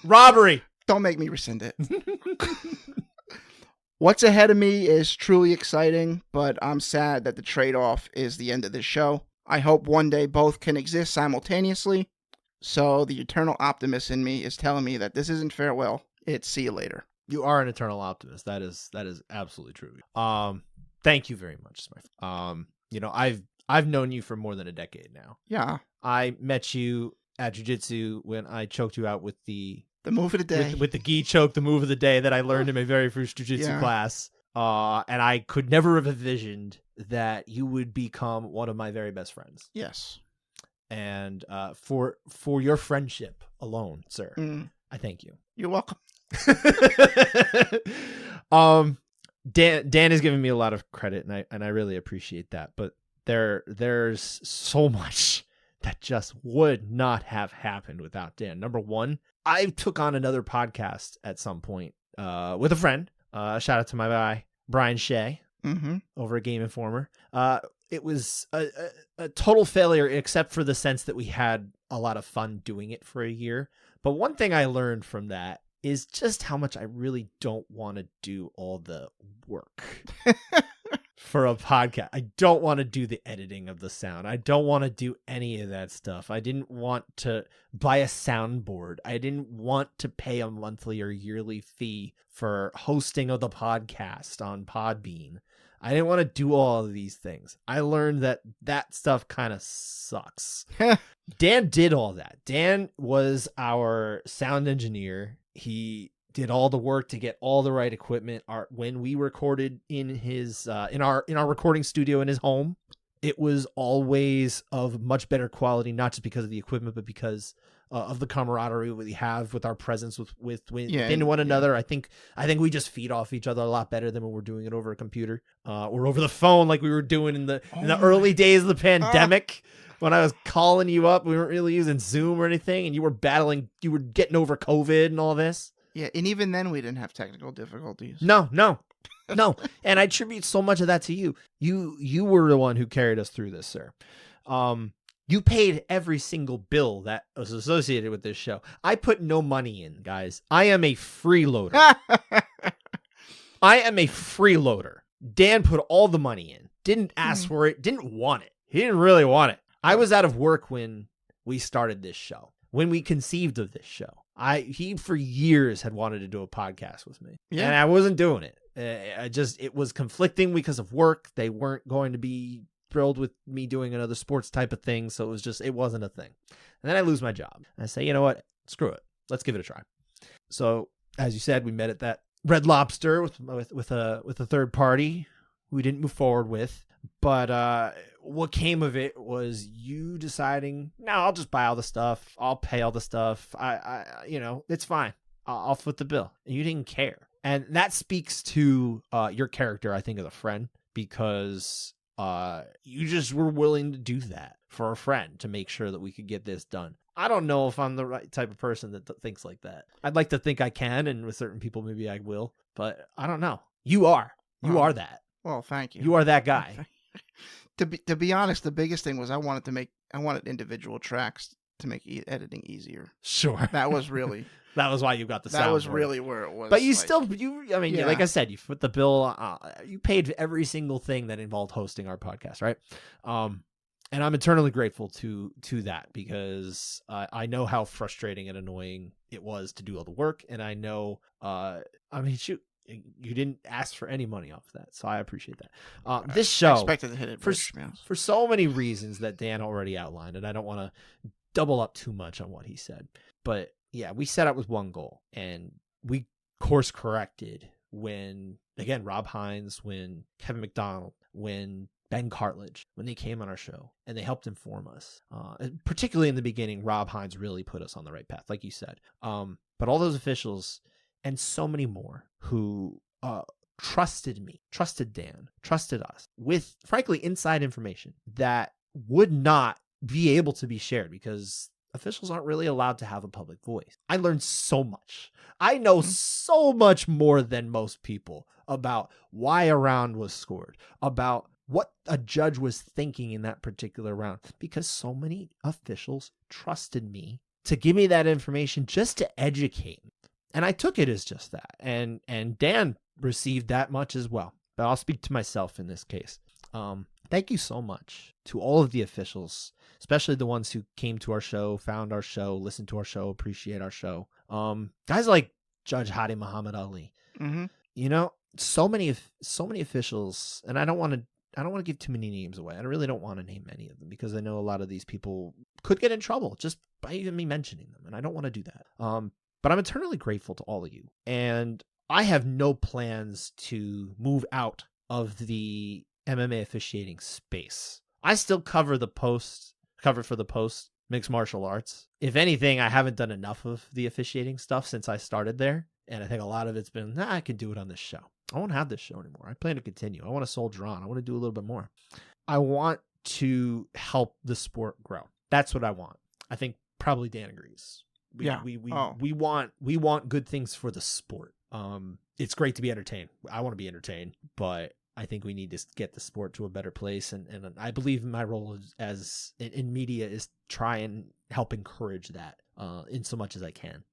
Robbery. Don't make me rescind it. What's ahead of me is truly exciting, but I'm sad that the trade-off is the end of this show. I hope one day both can exist simultaneously. So the eternal optimist in me is telling me that this isn't farewell. It's see you later. You are an eternal optimist. That is absolutely true. Thank you very much, Smith. I've known you for more than a decade now. Yeah. I met you at jiu-jitsu when I choked you out with the move of the day. With the gi choke, the move of the day that I learned in my very first jiu-jitsu class. And I could never have envisioned that you would become one of my very best friends. Yes. And for your friendship alone, sir, I thank you. You're welcome. Dan has given me a lot of credit, and I really appreciate that. But there's so much that just would not have happened without Dan. Number one, I took on another podcast at some point with a friend. Shout out to my guy Brian Shea over at Game Informer. It was a total failure, except for the sense that we had a lot of fun doing it for a year. But one thing I learned from that is just how much I really don't want to do all the work for a podcast. I don't want to do the editing of the sound. I don't want to do any of that stuff. I didn't want to buy a soundboard. I didn't want to pay a monthly or yearly fee for hosting of the podcast on Podbean. I didn't want to do all of these things. I learned that stuff kind of sucks. Dan did all that. Dan was our sound engineer. He did all the work to get all the right equipment. When we recorded in his in our recording studio in his home, it was always of much better quality, not just because of the equipment, but because of the camaraderie we have with our presence within one another. I think we just feed off each other a lot better than when we're doing it over a computer or over the phone, like we were doing in the early days of the pandemic. When I was calling you up, we weren't really using Zoom or anything, and you were getting over COVID and all this. Yeah, and even then we didn't have technical difficulties. No. And I attribute so much of that to you. You were the one who carried us through this, sir. You paid every single bill that was associated with this show. I put no money in, guys. I am a freeloader. I am a freeloader. Dan put all the money in. Didn't ask for it. Didn't want it. He didn't really want it. I was out of work when we started this show. When we conceived of this show. He for years had wanted to do a podcast with me. Yeah. And I wasn't doing it. It was conflicting because of work. They weren't going to be thrilled with me doing another sports type of thing. So it wasn't a thing. And then I lose my job. And I say, you know what? Screw it. Let's give it a try. So as you said, we met at that Red Lobster with a third party we didn't move forward with. But what came of it was you deciding, no, I'll just buy all the stuff. I'll pay all the stuff. It's fine. I'll foot the bill. And you didn't care. And that speaks to your character, I think, as a friend, because you just were willing to do that for a friend to make sure that we could get this done. I don't know if I'm the right type of person that thinks like that. I'd like to think I can, and with certain people, maybe I will, but I don't know. You are. You are that. Well, thank you. You are that guy. To be honest, the biggest thing was I wanted individual tracks to make editing easier. Sure. That was really that was why you got the soundboard. That was really where it was. But like I said, you put the bill. You paid every single thing that involved hosting our podcast, right? And I'm eternally grateful to that because I know how frustrating and annoying it was to do all the work, and I know. Shoot. You didn't ask for any money off of that, so I appreciate that. This show, I expected to hit it for so many reasons that Dan already outlined, and I don't want to double up too much on what he said. But yeah, we set out with one goal, and we course corrected when, again, Rob Hines, when Kevin McDonald, when Ben Cartledge, when they came on our show, and they helped inform us. Particularly in the beginning, Rob Hines really put us on the right path, like you said. But all those officials and so many more who trusted me, trusted Dan, trusted us with, frankly, inside information that would not be able to be shared because officials aren't really allowed to have a public voice. I learned so much. I know so much more than most people about why a round was scored, about what a judge was thinking in that particular round, because so many officials trusted me to give me that information just to educate me. And I took it as just that. And Dan received that much as well. But I'll speak to myself in this case. Thank you so much to all of the officials, especially the ones who came to our show, found our show, listened to our show, appreciate our show. Guys like Judge Hadi Muhammad Ali. Mm-hmm. You know, so many officials, and I don't want to give too many names away. I really don't want to name any of them because I know a lot of these people could get in trouble just by even me mentioning them, and I don't want to do that. But I'm eternally grateful to all of you, and I have no plans to move out of the MMA officiating space. I still cover for the Post mixed martial arts. If anything, I haven't done enough of the officiating stuff since I started there. And I think a lot of it's been, I can do it on this show. I won't have this show anymore. I plan to continue. I want to soldier on. I want to do a little bit more. I want to help the sport grow. That's what I want. I think probably Dan agrees. We want good things for the sport. It's great to be entertained. I want to be entertained, but I think we need to get the sport to a better place. And I believe my role as in media is try and help encourage that in so much as I can.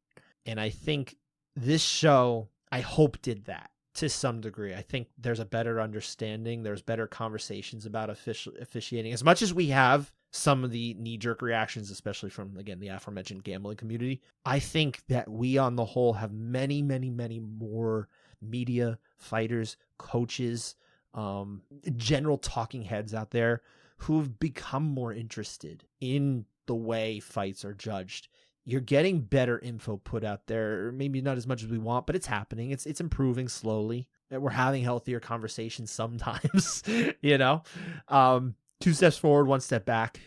And I think this show, I hope, did that to some degree. I think there's a better understanding. There's better conversations about officiating. As much as we have some of the knee-jerk reactions, especially from, again, the aforementioned gambling community, I think that we on the whole have many, many, many more media, fighters, coaches, general talking heads out there who've become more interested in the way fights are judged. You're getting better info put out there, maybe not as much as we want, but it's happening. It's improving slowly. We're having healthier conversations sometimes, you know. 2 steps forward, 1 step back.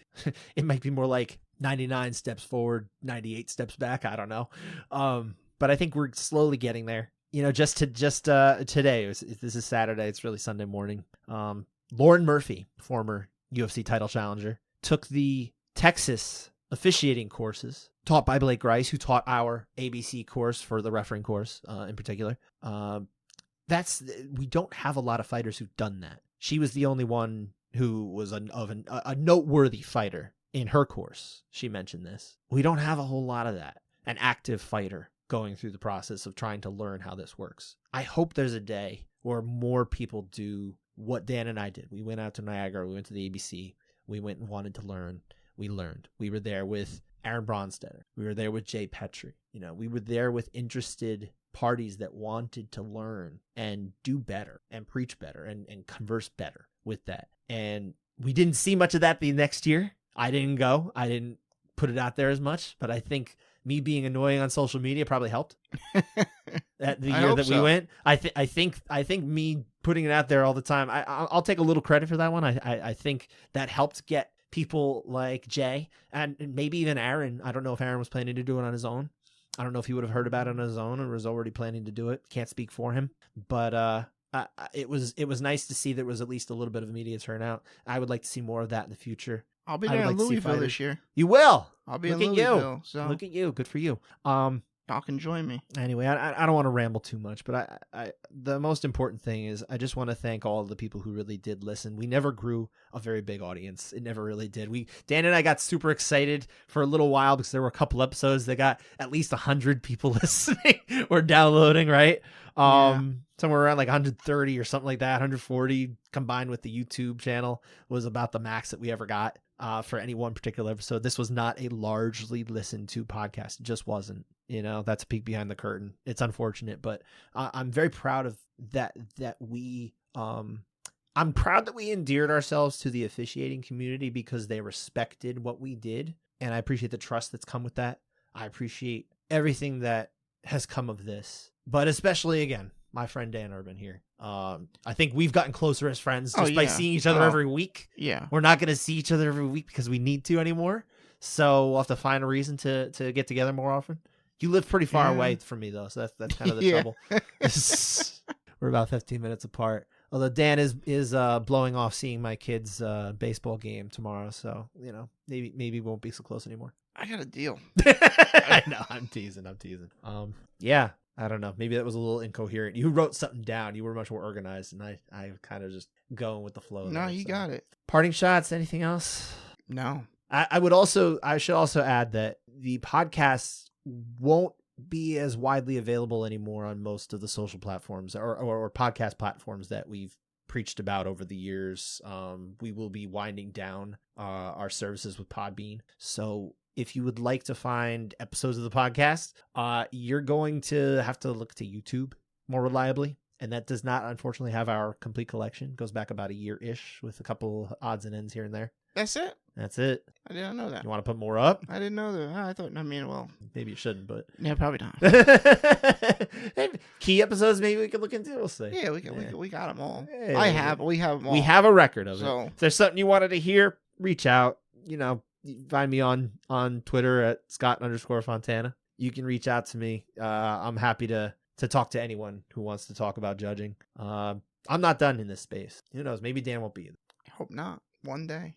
It might be more like 99 steps forward, 98 steps back. I don't know. But I think we're slowly getting there. You know, just today, this is Saturday. It's really Sunday morning. Lauren Murphy, former UFC title challenger, took the Texas officiating courses taught by Blake Grice, who taught our ABC course for the refereeing course in particular. We don't have a lot of fighters who've done that. She was the only one who was a noteworthy fighter in her course. She mentioned this. We don't have a whole lot of that. An active fighter going through the process of trying to learn how this works. I hope there's a day where more people do what Dan and I did. We went out to Niagara. We went to the ABC. We went and wanted to learn. We learned. We were there with Aaron Bronstetter. We were there with Jay Petrie. You know, we were there with interested parties that wanted to learn and do better and preach better and converse better with that. And we didn't see much of that the next year. I didn't go. I didn't put it out there as much, but I think me being annoying on social media probably helped. That the year that we went, I think me putting it out there all the time, I'll take a little credit for that one. I think that helped get people like Jay and maybe even Aaron. I don't know if Aaron was planning to do it on his own. I don't know if he would have heard about it on his own or was already planning to do it. Can't speak for him, but it was nice to see there was at least a little bit of a media turnout. I would like to see more of that in the future. I'll be there in Louisville this year. You will. I'll be in Louisville. So look at you. Good for you. Y'all can join me. Anyway, I don't want to ramble too much, but I the most important thing is I just want to thank all of the people who really did listen. We never grew a very big audience. It never really did. Dan and I got super excited for a little while because there were a couple episodes that got at least 100 people listening or downloading, right? Somewhere around like 130 or something like that, 140 combined with the YouTube channel was about the max that we ever got for any one particular episode. This was not a largely listened to podcast. It just wasn't. You know, that's a peek behind the curtain. It's unfortunate, but I'm very proud of that we I'm proud that we endeared ourselves to the officiating community because they respected what we did, and I appreciate the trust that's come with that. I appreciate everything that has come of this, but especially, again, my friend Dan Urban here. I think we've gotten closer as friends just by seeing each other every week. Yeah. We're not going to see each other every week because we need to anymore, so we'll have to find a reason to get together more often. You live pretty far away from me, though, so that's kind of the trouble. We're about 15 minutes apart. Although Dan is blowing off seeing my kids' baseball game tomorrow, so you know maybe we won't be so close anymore. I got a deal. I know, I'm teasing. Yeah, I don't know. Maybe that was a little incoherent. You wrote something down. You were much more organized, and I kind of just going with the flow. No, you got it. Parting shots. Anything else? No. I should also add that the podcast won't be as widely available anymore on most of the social platforms or podcast platforms that we've preached about over the years. We will be winding down our services with Podbean. So if you would like to find episodes of the podcast, you're going to have to look to YouTube more reliably. And that does not, unfortunately, have our complete collection. It goes back about a year-ish with a couple odds and ends here and there. That's it? That's it. I didn't know that. You want to put more up? I didn't know that. I thought, well. Maybe you shouldn't, but. Yeah, probably not. Key episodes, maybe we could look into. We'll see. Yeah, we got them all. Hey, we have them all. We have a record of So. it. If there's something you wanted to hear, reach out. You know, find me on Twitter at Scott_Fontana. You can reach out to me. I'm happy to talk to anyone who wants to talk about judging. I'm not done in this space. Who knows? Maybe Dan won't be. I hope not. One day.